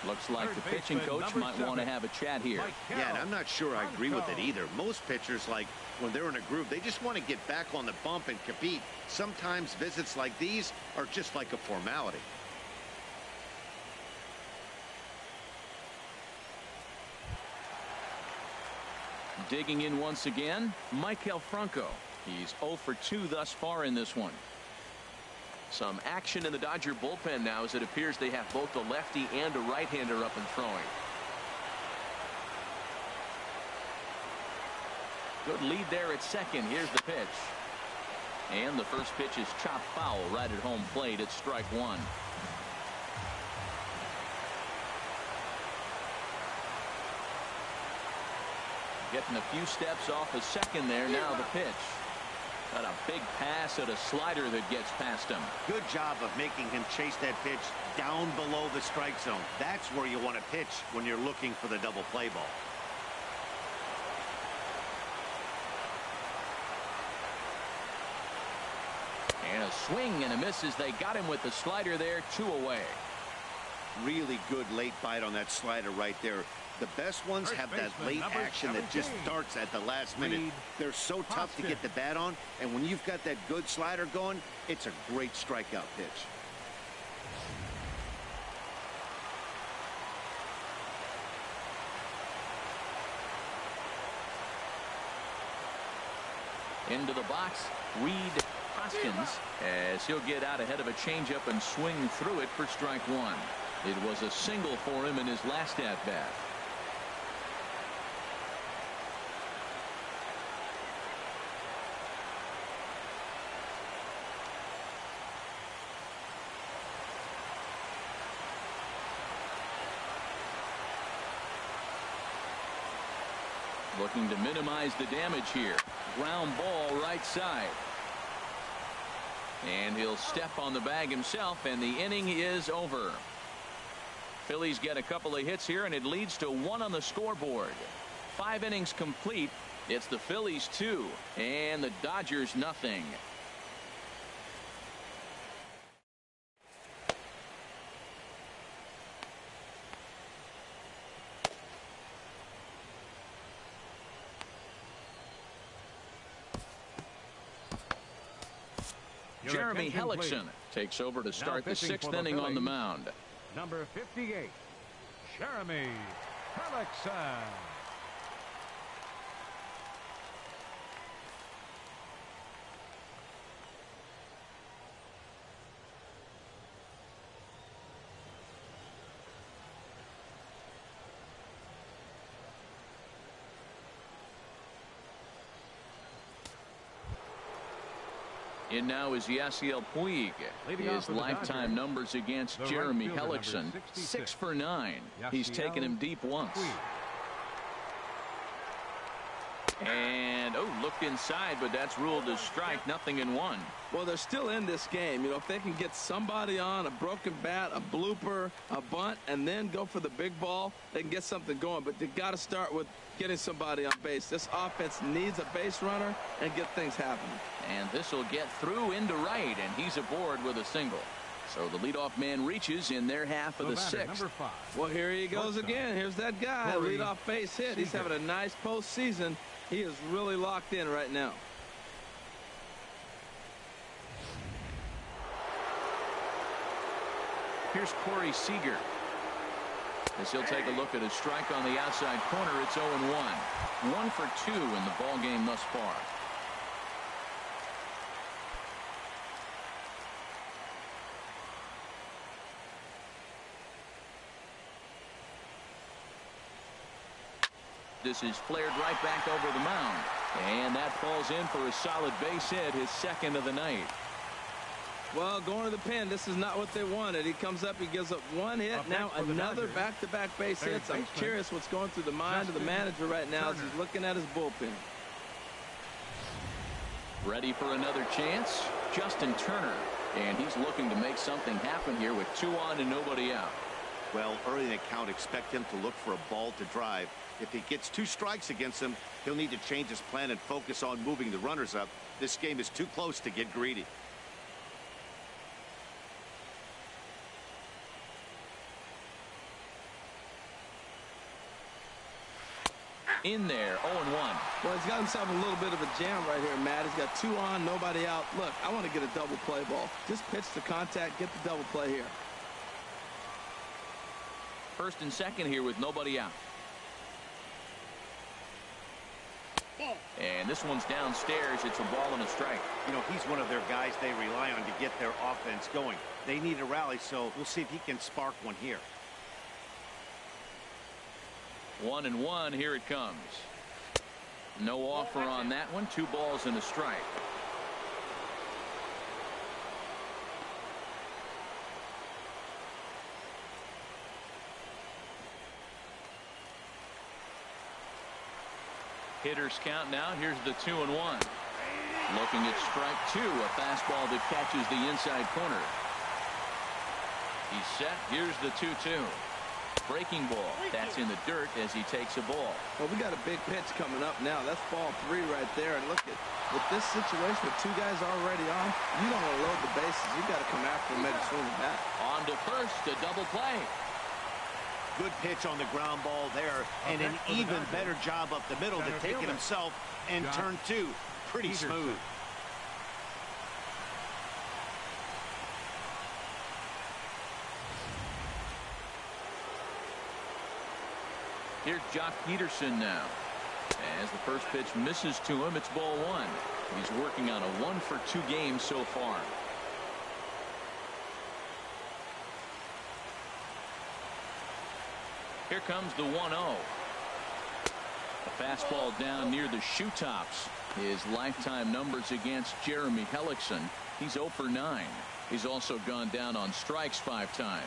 Looks like the pitching coach might want to have a chat here. Yeah, and I'm not sure I agree with it either. Most pitchers, like when they're in a groove, they just want to get back on the bump and compete. Sometimes visits like these are just like a formality. Digging in once again, Maikel Franco. He's 0 for 2 thus far in this one. Some action in the Dodger bullpen now, as it appears they have both a lefty and a right-hander up and throwing. Good lead there at second. Here's the pitch. And the first pitch is chopped foul right at home plate. It's strike one. Getting a few steps off a second there. Now the pitch. Got a big pass at a slider that gets past him. Good job of making him chase that pitch down below the strike zone. That's where you want to pitch when you're looking for the double play ball. And a swing and a miss as they got him with the slider there. 2 away. Really good late bite on that slider right there. The best ones have that late action that just starts at the last minute. They're so tough to get the bat on, and when you've got that good slider going, it's a great strikeout pitch. Into the box, Reed Hoskins, as he'll get out ahead of a changeup and swing through it for strike one. It was a single for him in his last at bat. Looking to minimize the damage here. Ground ball right side. And he'll step on the bag himself, and the inning is over. Phillies get a couple of hits here, and it leads to 1 on the scoreboard. 5 innings complete. It's the Phillies 2 and the Dodgers nothing. Jeremy Hellickson takes over to start the 6th inning on the mound. Number 58, Jeremy Hellickson. In now is Yasiel Puig. His lifetime numbers against Jeremy Hellickson, 6 for 9. He's taken him deep once. And looked inside, but that's ruled as strike. Nothing in 1. Well, they're still in this game. You know, if they can get somebody on, a broken bat, a blooper, a bunt, and then go for the big ball, they can get something going. But they got to start with getting somebody on base. This offense needs a base runner and get things happening. And this will get through into right, and he's aboard with a single. So the leadoff man reaches in their half of the 6th. Well, here he goes again. Here's that guy. Leadoff base hit. He's having a nice postseason. He is really locked in right now. Here's Corey Seager. As he'll take a look at a strike on the outside corner, it's 0-1. 1 for 2 in the ball game thus far. This is flared right back over the mound. And that falls in for a solid base hit, his 2nd of the night. Well, going to the pen, this is not what they wanted. He comes up, he gives up 1 hit. Now another back-to-back base hits. I'm curious what's going through the mind of the manager right now as he's looking at his bullpen. Ready for another chance? Justin Turner. And he's looking to make something happen here with 2 on and nobody out. Well, early in the count, expect him to look for a ball to drive. If he gets 2 strikes against him, he'll need to change his plan and focus on moving the runners up. This game is too close to get greedy. In there, 0-1. Well, he's got himself a little bit of a jam right here, Matt. He's got 2 on, nobody out. Look, I want to get a double play ball. Just pitch the contact, get the double play here. 1st and 2nd here with nobody out. And this one's downstairs. It's a ball and a strike. You know, he's one of their guys they rely on to get their offense going. They need a rally, so we'll see if he can spark one here. 1-1. Here it comes. No offer on that one. 2 balls and a strike. Hitters count now. Here's the 2-1. Looking at strike 2. A fastball that catches the inside corner. He's set. Here's the 2-2. Breaking ball. That's in the dirt as he takes a ball. Well, we got a big pitch coming up now. That's ball 3 right there. And look at with this situation with 2 guys already on, you don't want to load the bases. You got to come after him and swing the bat. On to first. A double play. Good pitch on the ground ball there, and an even better job up the middle to take it himself and turn 2. Pretty smooth. Here's Jock Peterson now. As the first pitch misses to him, it's ball 1. He's working on a 1-for-2 game so far. Here comes the 1-0. A fastball down near the shoe tops. His lifetime numbers against Jeremy Hellickson. He's 0 for 9. He's also gone down on strikes 5 times.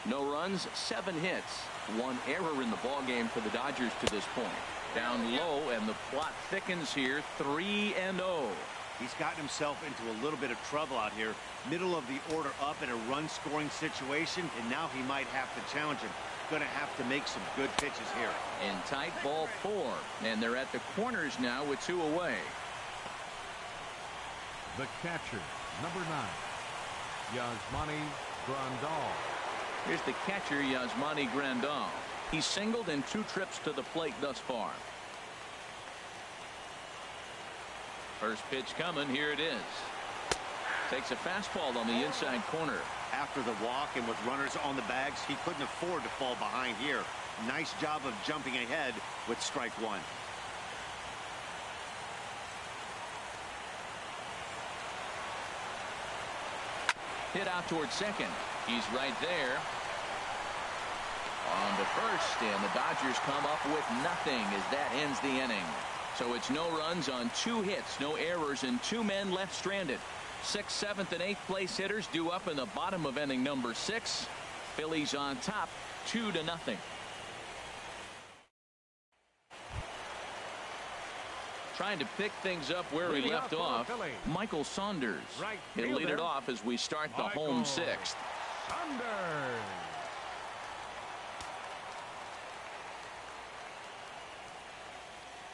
No runs, 7 hits. 1 error in the ballgame for the Dodgers to this point. Down low, and the plot thickens here. 3-0. He's gotten himself into a little bit of trouble out here. Middle of the order up in a run-scoring situation, and now he might have to challenge him. Going to have to make some good pitches here. In tight, ball 4, and they're at the corners now with 2 away. The catcher, number 9, Yasmani Grandal. Here's the catcher, Yasmani Grandal. He's singled in 2 trips to the plate thus far. First pitch coming. Here it is. Takes a fastball on the inside corner. After the walk and with runners on the bags, he couldn't afford to fall behind here. Nice job of jumping ahead with strike 1. Hit out towards second. He's right there. On to first, and the Dodgers come up with nothing as that ends the inning. So it's no runs on 2 hits, no errors, and 2 men left stranded. 6th, 7th, and 8th place hitters due up in the bottom of inning number 6. Phillies on top, 2-0. Trying to pick things up where he left off, Michael Saunders. He'll lead it off as we start the home 6th. Saunders.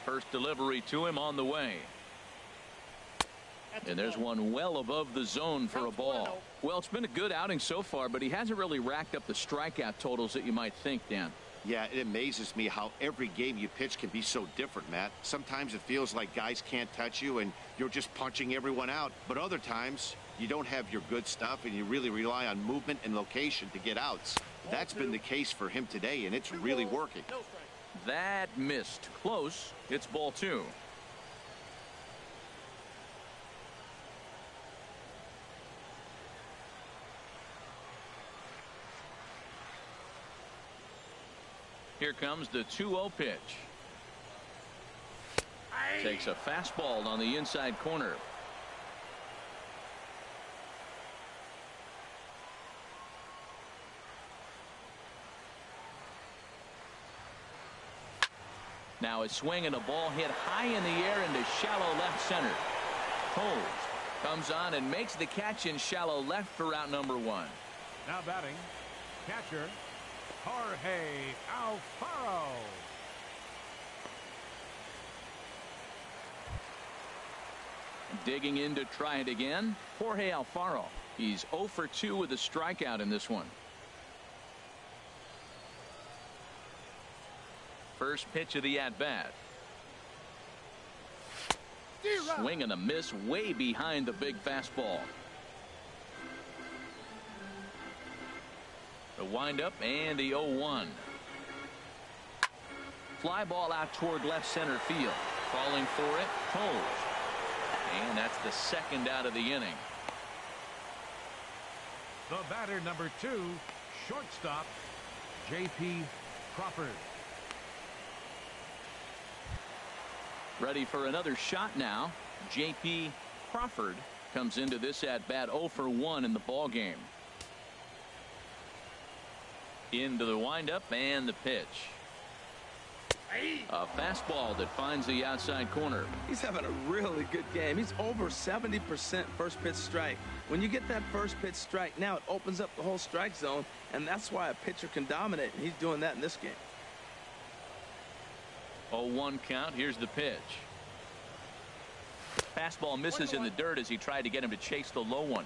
First delivery to him on the way. And there's one well above the zone for a ball. Well, it's been a good outing so far, but he hasn't really racked up the strikeout totals that you might think, Dan. Yeah, it amazes me how every game you pitch can be so different, Matt. Sometimes it feels like guys can't touch you and you're just punching everyone out. But other times you don't have your good stuff and you really rely on movement and location to get outs. That's been the case for him today, and it's really working. That missed. Close. It's ball 2. Here comes the 2-0 pitch. Takes a fastball on the inside corner. Now a swing and a ball hit high in the air into shallow left center. Holmes comes on and makes the catch in shallow left for out number 1. Now batting, catcher, Jorge Alfaro. Digging in to try it again, Jorge Alfaro. He's 0 for 2 with a strikeout in this one. First pitch of the at-bat. Swing and a miss way behind the big fastball. The windup and the 0-1. fly ball out toward left center field. Calling for it, Toles. And that's the second out of the inning. The batter, number 2, shortstop, J.P. Crawford. Ready for another shot now. J.P. Crawford comes into this at bat 0 for 1 in the ball game. Into the windup and the pitch. A fastball that finds the outside corner. He's having a really good game. He's over 70% first pitch strike. When you get that first pitch strike, now it opens up the whole strike zone, and that's why a pitcher can dominate, and he's doing that in this game. 0-1 count. Here's the pitch. Fastball misses in the dirt as he tried to get him to chase the low one.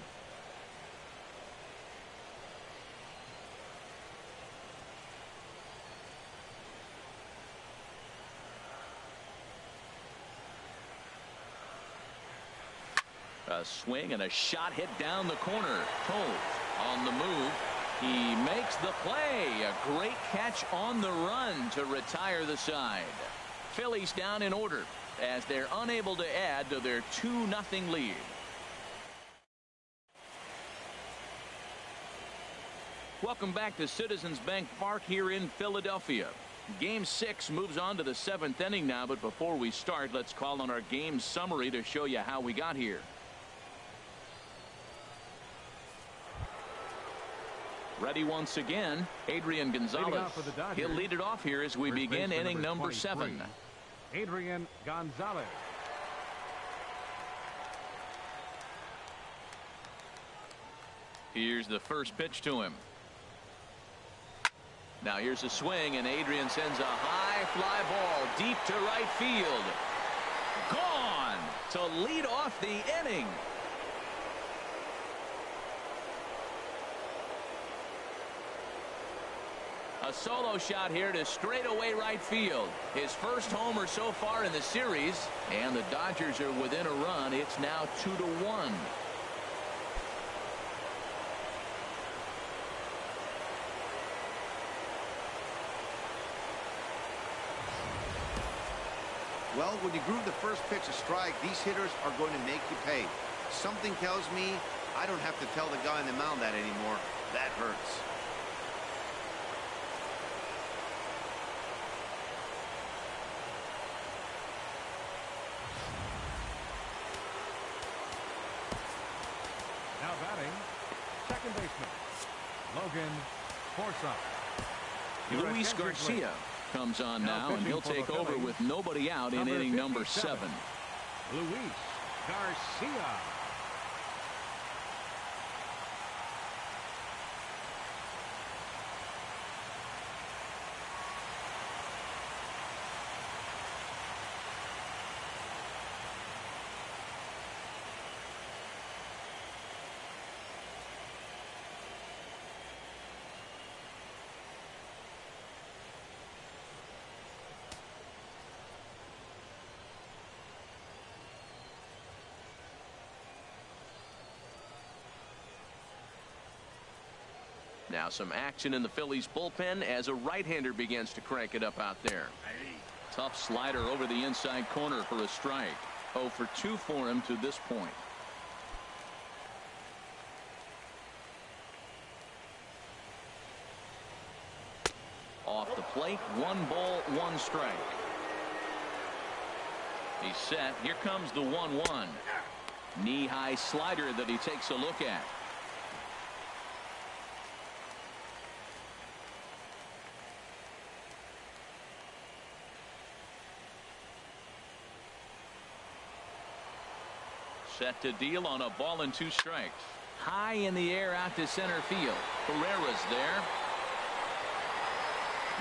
A swing and a shot hit down the corner. Toles on the move. He makes the play. A great catch on the run to retire the side. Phillies down in order as they're unable to add to their 2-0 lead. Welcome back to Citizens Bank Park here in Philadelphia. Game 6 moves on to the 7th inning now, but before we start, let's call on our game summary to show you how we got here. Ready once again, Adrian Gonzalez. He'll lead it off here as we begin inning number 7. Adrian Gonzalez. Here's the first pitch to him. Now here's a swing, and Adrian sends a high fly ball deep to right field. Gone to lead off the inning. A solo shot here to straightaway right field. His first homer so far in the series, and the Dodgers are within a run. It's now 2-1. Well, when you groove the first pitch a strike, these hitters are going to make you pay. Something tells me I don't have to tell the guy on the mound that anymore. That hurts. Now batting, second baseman, Logan Forsythe. Luis Garcia comes on now, and he'll take over with nobody out in inning number 7. Luis Garcia. Now some action in the Phillies bullpen as a right-hander begins to crank it up out there. Tough slider over the inside corner for a strike. 0 for 2 for him to this point. Off the plate, 1 ball, 1 strike. He's set. Here comes the 1-1. Knee-high slider that he takes a look at. Set to deal on a ball and 2 strikes. High in the air out to center field. Herrera's there.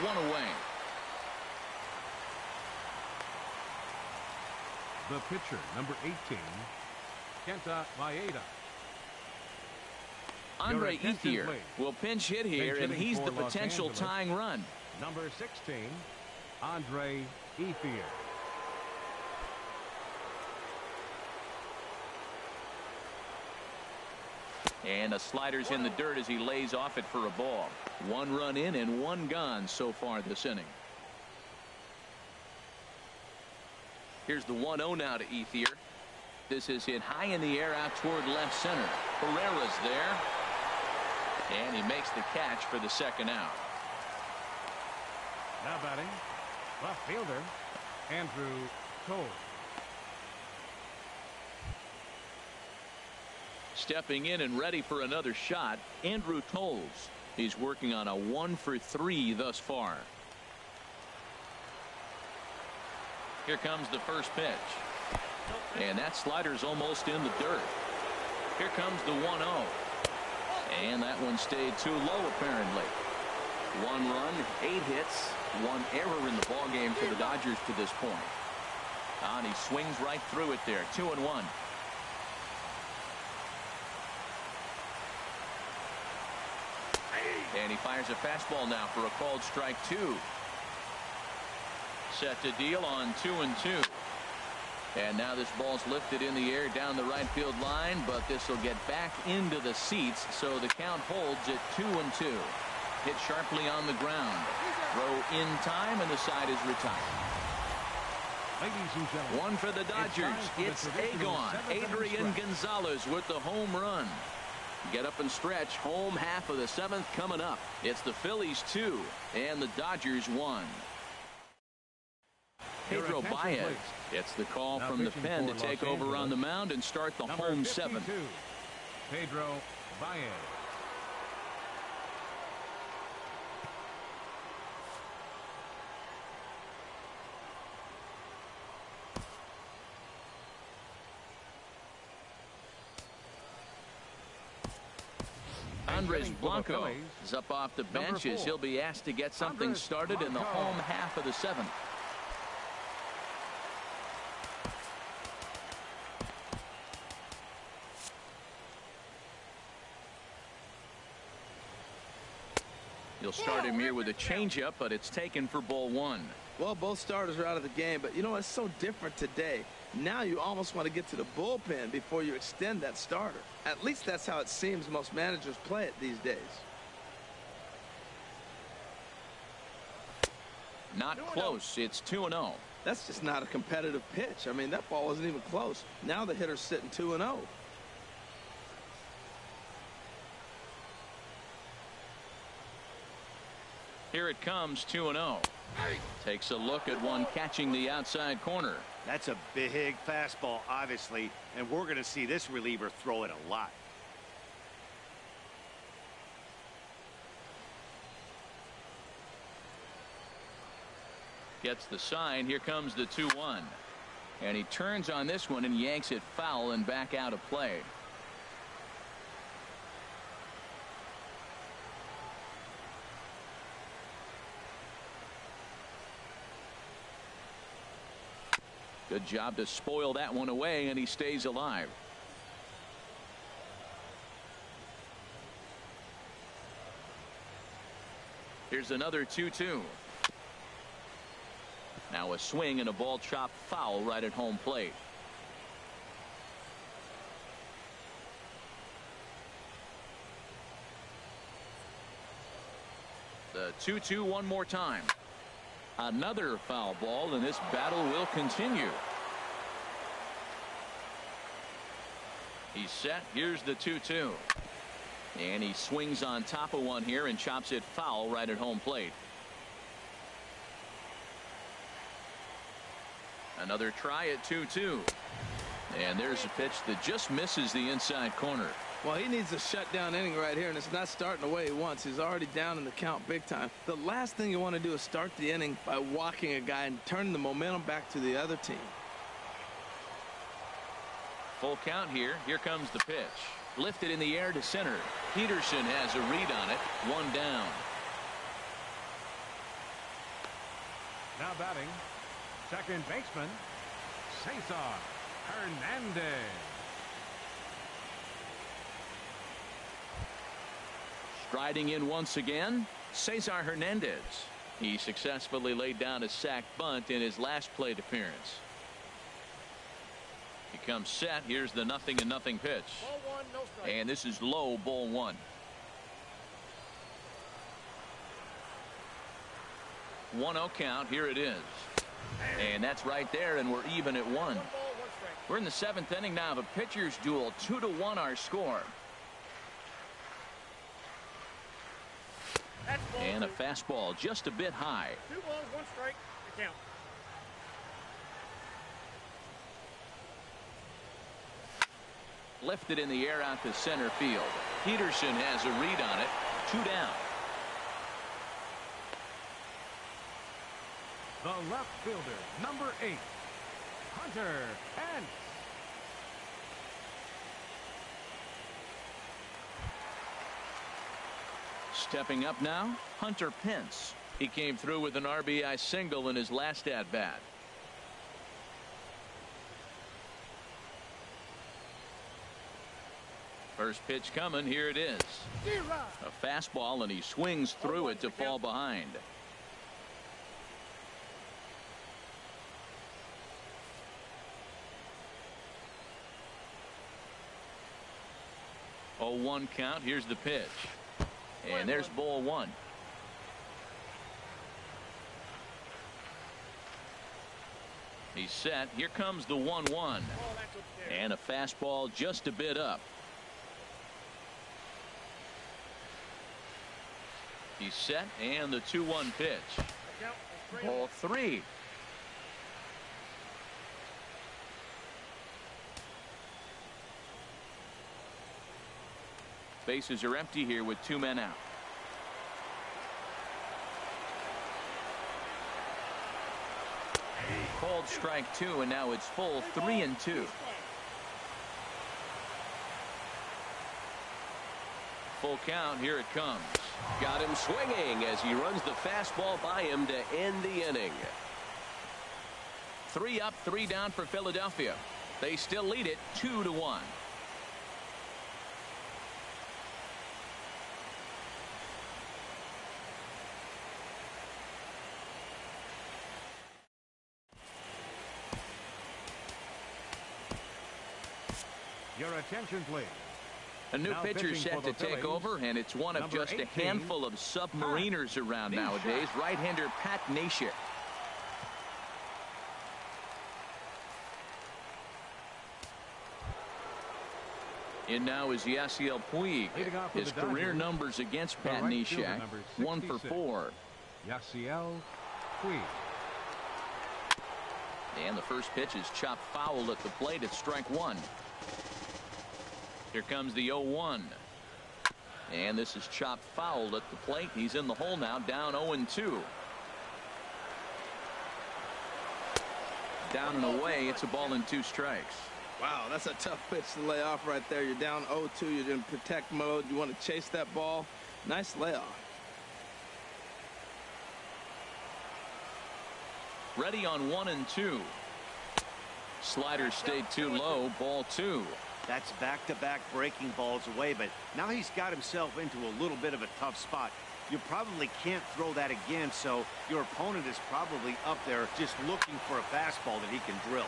1 away. The pitcher, number 18, Kenta Maeda. Andre Ethier will pinch hit here, and he's the potential tying run. Number 16, Andre Ethier. And a slider's in the dirt as he lays off it for a ball. 1 run in and 1 gone so far this inning. Here's the 1-0 now to Ethier. This is hit high in the air out toward left center. Herrera's there. And he makes the catch for the second out. Now batting, left fielder, Andrew Cole. Stepping in and ready for another shot, Andrew Tolles. He's working on a 1-for-3 thus far. Here comes the first pitch. And that slider's almost in the dirt. Here comes the 1-0. And that one stayed too low, apparently. 1 run, 8 hits, 1 error in the ballgame for the Dodgers to this point. And he swings right through it there. 2-1. And he fires a fastball now for a called strike 2. Set to deal on 2-2. And now this ball's lifted in the air down the right field line, but this will get back into the seats, so the count holds at 2-2. Hit sharply on the ground. Throw in time, and the side is retired. Ladies and gentlemen, one for the Dodgers. It's Agon. Adrian Gonzalez with the home run. Get up and stretch. Home half of the 7th coming up. It's the Phillies 2 and the Dodgers 1. Pedro Baez gets the call from the pen to take over on the mound and start the home 7th. Pedro Baez. Andres Blanco is up off the bench as he'll be asked to get something started in the home half of the 7th. You'll start him here with a changeup, but it's taken for ball 1. Well, both starters are out of the game, but you know, it's so different today. Now you almost want to get to the bullpen before you extend that starter. At least that's how it seems most managers play it these days. Not close. It's 2-0. That's just not a competitive pitch. I mean, that ball wasn't even close. Now the hitter's sitting 2-0. Here it comes, 2-0. Takes a look at one catching the outside corner. That's a big fastball, obviously, and we're going to see this reliever throw it a lot. Gets the sign. Here comes the 2-1. And he turns on this one and yanks it foul and back out of play. Good job to spoil that one away, and he stays alive. Here's another 2-2. Now a swing and a ball chopped foul right at home plate. The 2-2 one more time. Another foul ball, and this battle will continue. He's set. Here's the 2-2. And he swings on top of one here and chops it foul right at home plate. Another try at 2-2. And there's a pitch that just misses the inside corner. Well, he needs a shutdown inning right here, and it's not starting the way he wants. He's already down in the count big time. The last thing you want to do is start the inning by walking a guy and turning the momentum back to the other team. Full count here. Here comes the pitch. Lifted in the air to center. Peterson has a read on it. 1 down. Now batting, second baseman, Cesar Hernandez. Striding in once again, Cesar Hernandez. He successfully laid down a sac bunt in his last plate appearance. He comes set. Here's the 0-0 pitch. Ball 1, no strike. And this is low, ball 1. 1-0 count. Here it is. And that's right there, and we're even at 1. 1 ball, 1 strike. We're in the 7th inning now of a pitcher's duel. 2-1 our score. That's ball And a 2. fastball just a bit high. 2 balls, 1 strike. The count. Lifted in the air out to center field. Peterson has a read on it. 2 down. The left fielder, number 8, Hunter Pence. Stepping up now, Hunter Pence. He came through with an RBI single in his last at-bat. First pitch coming. Here it is. A fastball, and he swings through it to fall behind. Oh, 1 count. Here's the pitch. And there's ball 1. He's set. Here comes the 1-1. And a fastball just a bit up. He's set, and the 2-1 pitch. Ball 3. Bases are empty here with 2 men out. Called strike 2, and now it's full 3-2. Full count. Here it comes. Got him swinging as he runs the fastball by him to end the inning. 3 up, 3 down for Philadelphia. They still lead it 2-1. Your attention, please. A new Now pitcher pitching set for to the take Phillies, over, and it's one of number just 18, a handful of submariners around nowadays. Right-hander Pat Neshek. In now is Yasiel Puig. Leading off for His the career Dodgers, numbers against the Pat right fielder, Neshek, number 1 for 66. 4. Yasiel Puig. And the first pitch is chopped foul at the plate at strike 1. Here comes the 0-1. And this is chopped foul at the plate. He's in the hole now, down 0-2. Down and away. It's a ball and 2 strikes. Wow, that's a tough pitch to lay off right there. You're down 0-2. You're in protect mode. You want to chase that ball. Nice layoff. Ready on 1-2. Slider stayed too low. Ball 2. That's back-to-back breaking balls away, but now he's got himself into a little bit of a tough spot. You probably can't throw that again, so your opponent is probably up there just looking for a fastball that he can drill.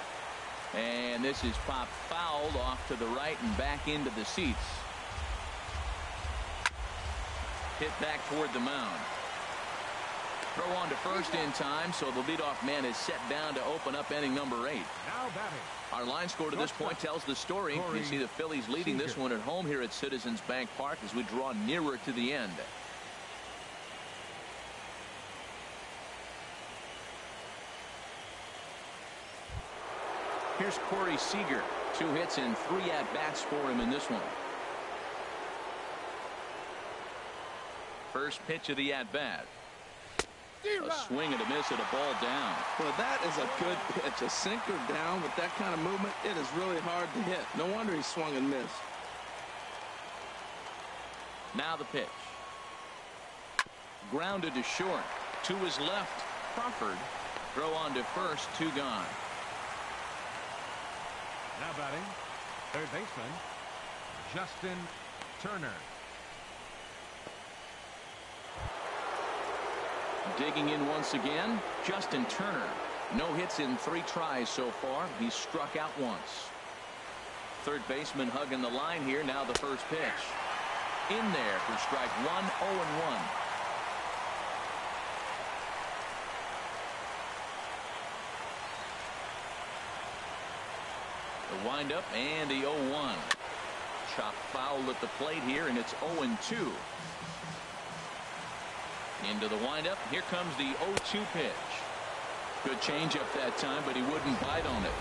And this is popped fouled off to the right and back into the seats. Hit back toward the mound. Throw on to first in time, so the leadoff man is set down to open up inning number 8. Now batting. Our line score to this point tells the story. You see the Phillies leading this one at home here at Citizens Bank Park as we draw nearer to the end. Here's Corey Seager. 2 hits and 3 at-bats for him in this one. First pitch of the at-bat. A swing and a miss and a ball down. Well, that is a good pitch. A sinker down with that kind of movement, it is really hard to hit. No wonder he swung and missed. Now the pitch. Grounded to short. To his left. Crawford. Throw on to first. 2 gone. Now batting, third baseman, Justin Turner. Digging in once again, Justin Turner. No hits in 3 tries so far. He's struck out once. Third baseman hugging the line here. Now the first pitch. In there for strike 1, 0-1. The windup and the 0-1. Chop foul at the plate here, and it's 0-2. Into the windup. Here comes the 0-2 pitch. Good changeup that time, but he wouldn't bite on it.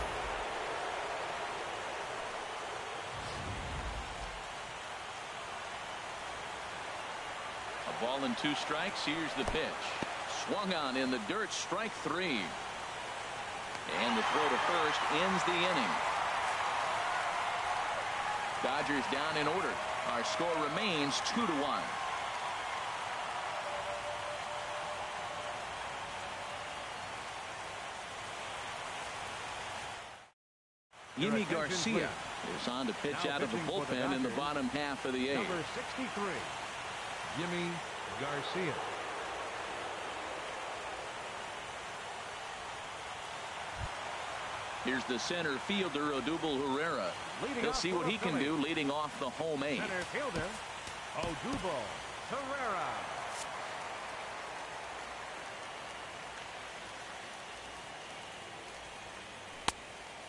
A ball and 2 strikes. Here's the pitch. Swung on in the dirt. Strike 3. And the throw to first ends the inning. Dodgers down in order. Our score remains 2-1. Yimi Garcia is on to pitch out of the bullpen in the bottom half of the 8th. Number 63, Yimi Garcia. Here's the center fielder, Odubel Herrera. Let's see what he can do leading off the home 8. Center fielder, Odubel Herrera.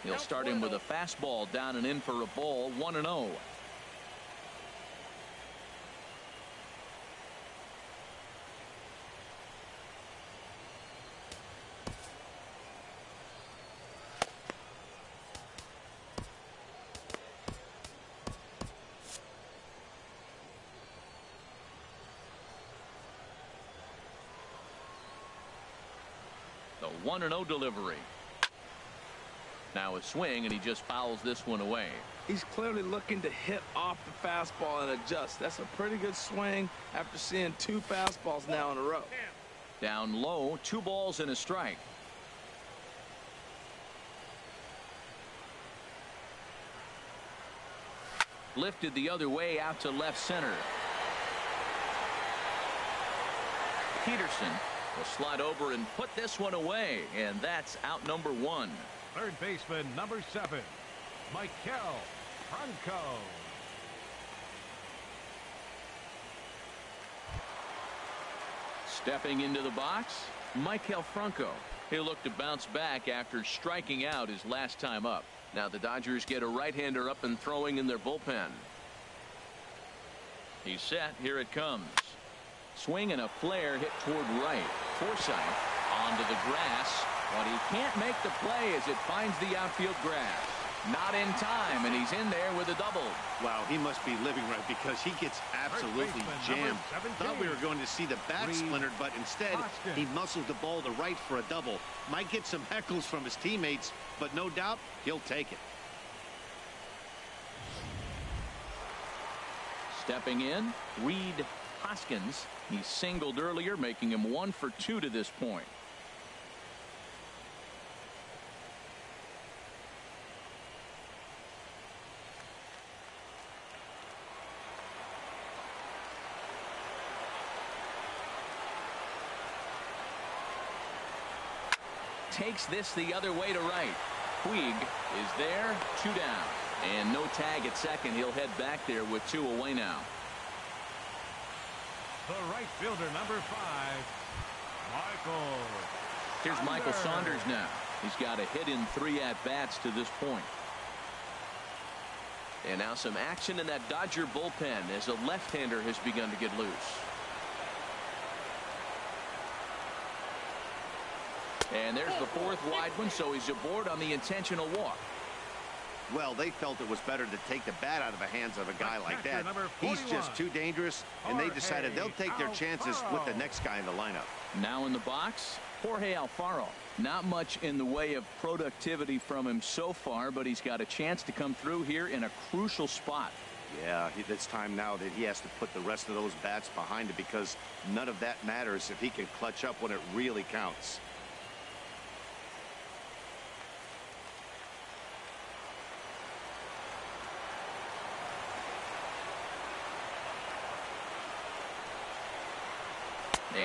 He'll start him with a fastball down and in for a ball. 1-0. The 1-0 delivery. Now a swing, and he just fouls this one away. He's clearly looking to hit off the fastball and adjust. That's a pretty good swing after seeing 2 fastballs now in a row. Down low, 2 balls and a strike. Lifted the other way out to left center. Peterson will slide over and put this one away, and that's out number 1. Third baseman, number 7, Michael Franco. Stepping into the box, Michael Franco. He'll look to bounce back after striking out his last time up. Now the Dodgers get a right-hander up and throwing in their bullpen. He's set. Here it comes. Swing and a flare hit toward right. Forsythe onto the grass, but he can't make the play as it finds the outfield grass. Not in time, and he's in there with a double. Wow, he must be living right because he gets absolutely jammed. Thought we were going to see the bat splintered, but instead he muscles the ball to right for a double. Might get some heckles from his teammates, but no doubt he'll take it. Stepping in, Reed Hoskins. He singled earlier, making him 1 for 2 to this point. Takes this the other way to right. Puig is there, 2 down. And no tag at second. He'll head back there with 2 away now. The right fielder, number 5, Michael. Here's Michael Saunders now. He's got a hit in 3 at-bats to this point. And now some action in that Dodger bullpen as a left-hander has begun to get loose. And there's the 4th wide one, so he's aboard on the intentional walk. Well, they felt it was better to take the bat out of the hands of a guy like that. He's just too dangerous, and they decided they'll take their chances with the next guy in the lineup. Now in the box, Jorge Alfaro. Not much in the way of productivity from him so far, but he's got a chance to come through here in a crucial spot. Yeah, it's time now that he has to put the rest of those bats behind it because none of that matters if he can clutch up when it really counts.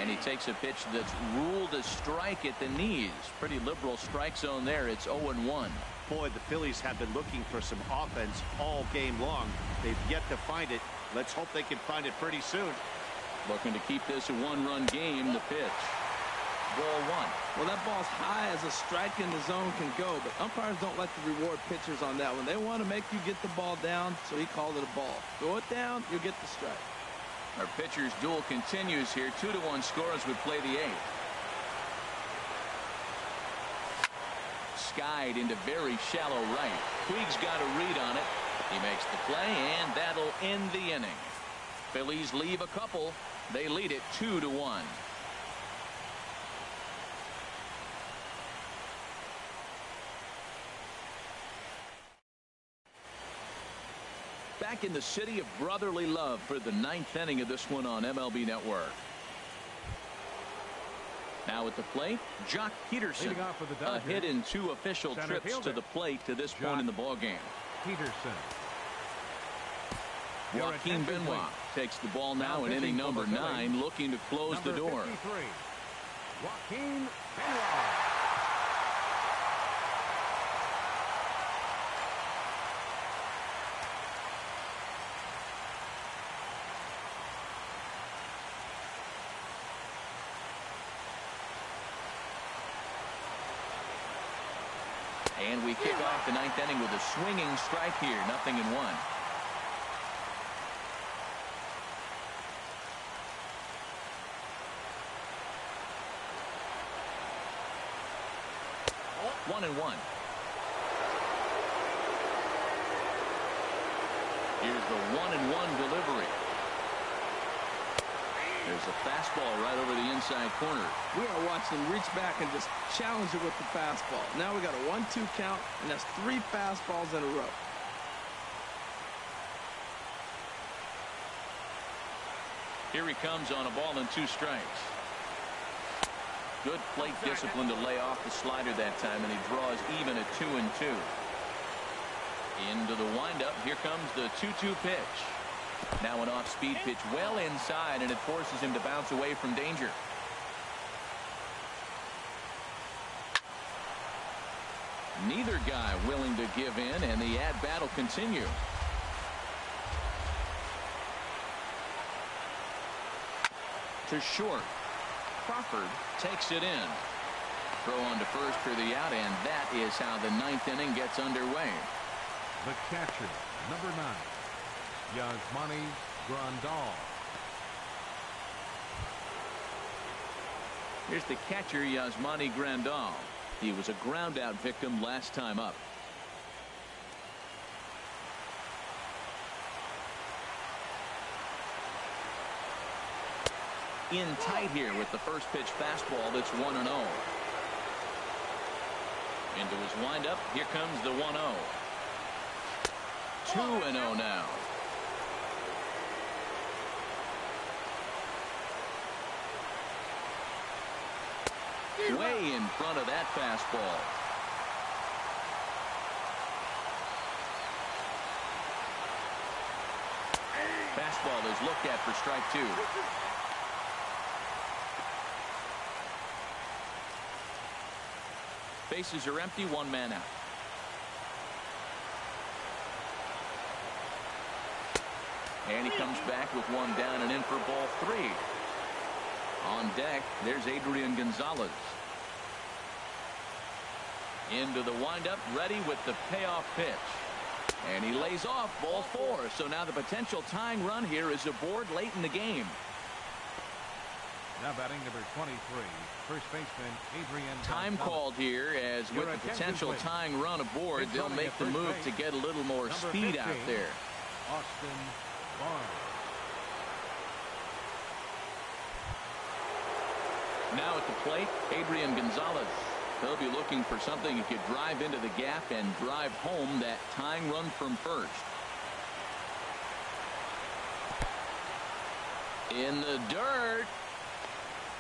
And he takes a pitch that's ruled a strike at the knees. Pretty liberal strike zone there. It's 0-1. Boy, the Phillies have been looking for some offense all game long. They've yet to find it. Let's hope they can find it pretty soon. Looking to keep this a 1-run game. The pitch. ball one. Well, that ball's high as a strike in the zone can go, but umpires don't like to reward pitchers on that one. They want to make you get the ball down, so he called it a ball. Throw it down, you'll get the strike. Our pitcher's duel continues here. 2-1 score as we play the eighth. Skied into very shallow right. Puig's got a read on it. He makes the play, and that'll end the inning. Phillies leave a couple. They lead it 2-1. Back in the city of brotherly love for the ninth inning of this one on MLB Network. Now at the plate, Jock Peterson. Leading off for the A Dodgers, hit in 2 official center trips fielder, to the plate to this point in the ballgame. Peterson. Joaquin Benoit takes the ball now in inning number 9, looking to close the door. 53, Joaquin Benoit. And we kick off the ninth inning with a swinging strike here. 0-1. One and one. Here's the 1-1 delivery. There's a fastball right over the inside corner. We are watching him reach back and just challenge it with the fastball. Now we got a 1-2 count, and that's 3 fastballs in a row. Here he comes on a ball and 2 strikes. Good plate discipline to lay off the slider that time, and he draws even at 2-2. Into the windup. Here comes the 2-2 pitch. Now an off-speed pitch well inside, and it forces him to bounce away from danger. Neither guy willing to give in, and the at-bat will continue. To short. Crawford takes it in. Throw on to first for the out, and that is how the ninth inning gets underway. The catcher, number 9, Yasmani Grandal. Here's the catcher, Yasmani Grandal. He was a ground out victim last time up. In tight here with the first pitch fastball that's 1-0. Into his windup. Here comes the 1-0. 2-0 now. Way in front of that fastball. Fastball is looked at for strike 2. Bases are empty, 1 man out. And he comes back with 1 down and in for ball 3. On deck, there's Adrian Gonzalez. Into the windup, ready with the payoff pitch. And he lays off ball 4. So now the potential tying run here is aboard late in the game. Now batting number 23, first baseman Adrian. Time called here, as with the potential tying run aboard, they'll make the move to get a little more speed out there. Austin Barnes. Now at the plate, Adrian Gonzalez. He'll be looking for something he could drive into the gap and drive home that tying run from first. In the dirt.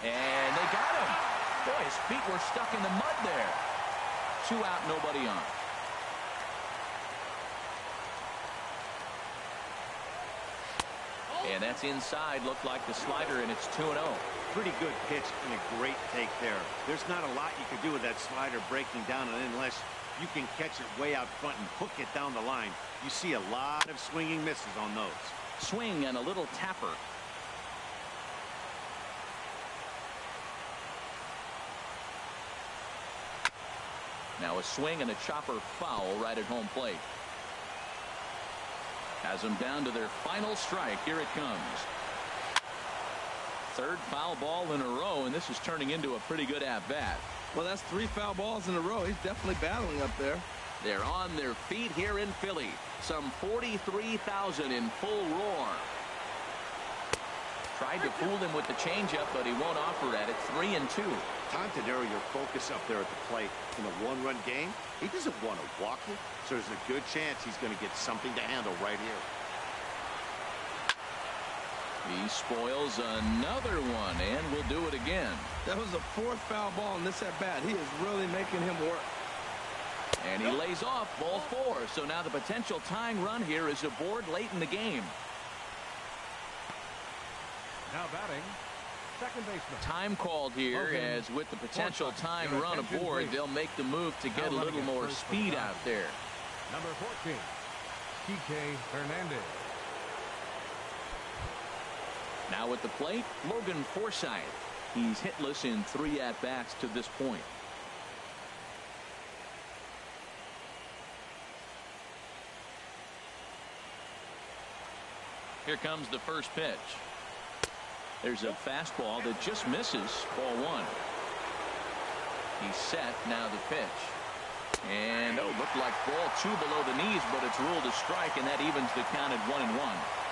And they got him. Boy, his feet were stuck in the mud there. 2 out, nobody on. And that's inside. Looked like the slider, and it's 2-0. Pretty good pitch and a great take there. There's not a lot you can do with that slider breaking down, and unless you can catch it way out front and hook it down the line, you see a lot of swinging misses on those. Swing and a little tapper. Now a swing and a chopper foul right at home plate. Has them down to their final strike. Here it comes. Third foul ball in a row, and this is turning into a pretty good at-bat. Well, that's 3 foul balls in a row. He's definitely battling up there. They're on their feet here in Philly. Some 43,000 in full roar. Tried to fool him with the changeup, but he won't offer at it. 3-2. Time to narrow your focus up there at the plate. In a one-run game, he doesn't want to walk it, so there's a good chance he's going to get something to handle right here. He spoils another one, and will do it again. That was the 4th foul ball in this at-bat. He is really making him work. And he lays off ball 4. So now the potential tying run here is aboard late in the game. Now batting, second baseman. Time called here, as with the potential tying run aboard, they'll make the move to get a little more speed out there. Number 14, Kike Hernandez. Now at the plate, Logan Forsythe. He's hitless in 3 at-bats to this point. Here comes the first pitch. There's a fastball that just misses. Ball 1. He's set. Now the pitch. And looked like ball 2 below the knees, but it's ruled a strike, and that evens the count at 1-1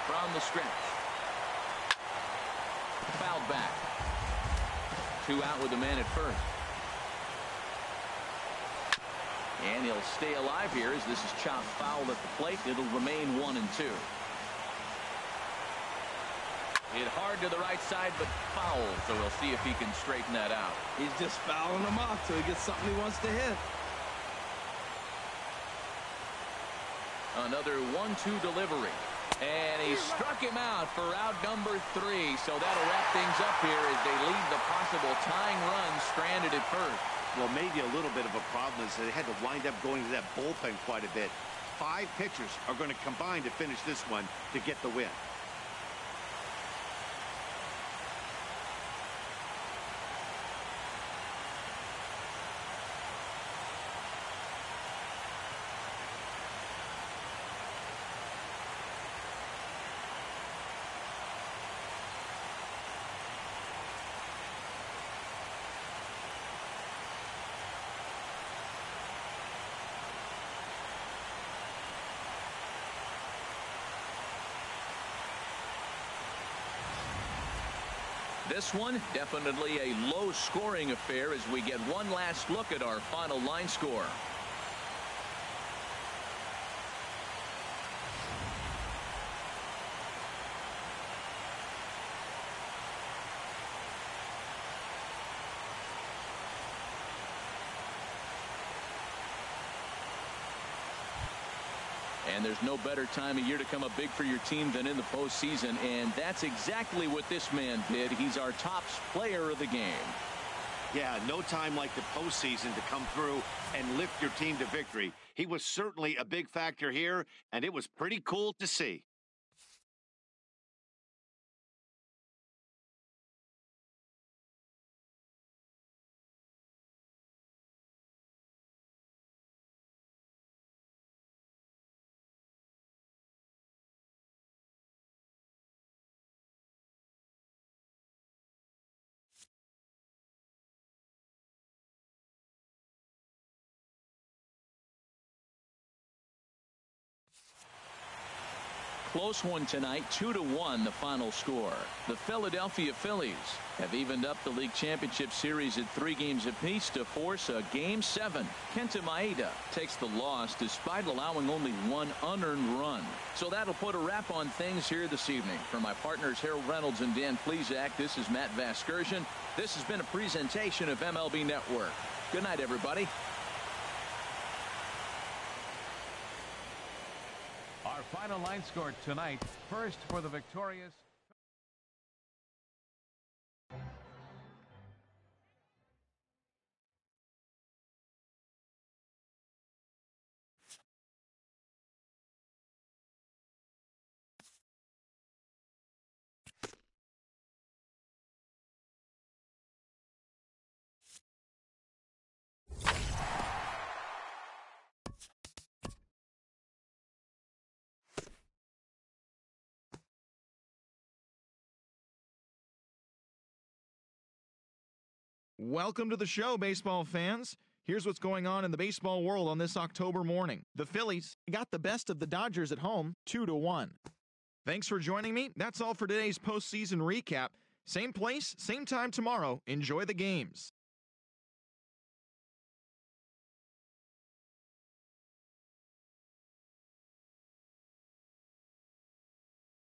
from the stretch. Fouled back. 2 out with a man at first. And he'll stay alive here as this is chopped foul at the plate. It'll remain 1-2. Hit hard to the right side, but foul, so we'll see if he can straighten that out. He's just fouling him off till he gets something he wants to hit. Another 1-2 delivery. And he struck him out for out number 3. So that'll wrap things up here as they leave the possible tying run stranded at first. Well, maybe a little bit of a problem is that they had to wind up going to that bullpen quite a bit. 5 pitchers are going to combine to finish this one to get the win. This one, definitely a low-scoring affair as we get one last look at our final line score. And there's no better time of year to come up big for your team than in the postseason, and that's exactly what this man did. He's our top player of the game. Yeah, no time like the postseason to come through and lift your team to victory. He was certainly a big factor here, and it was pretty cool to see. Close one tonight, 2-1 the final score. The Philadelphia Phillies have evened up the league championship series at 3 games apiece to force a Game 7. Kenta Maeda takes the loss despite allowing only 1 unearned run. So that'll put a wrap on things here this evening. For my partners Harold Reynolds and Dan Plesac, this is Matt Vasgersian. This has been a presentation of MLB Network. Good night, everybody. Our final line score tonight, first for the victorious Welcome to the show, baseball fans. Here's what's going on in the baseball world on this October morning. The Phillies got the best of the Dodgers at home, 2-1. Thanks for joining me. That's all for today's postseason recap. Same place, same time tomorrow. Enjoy the games.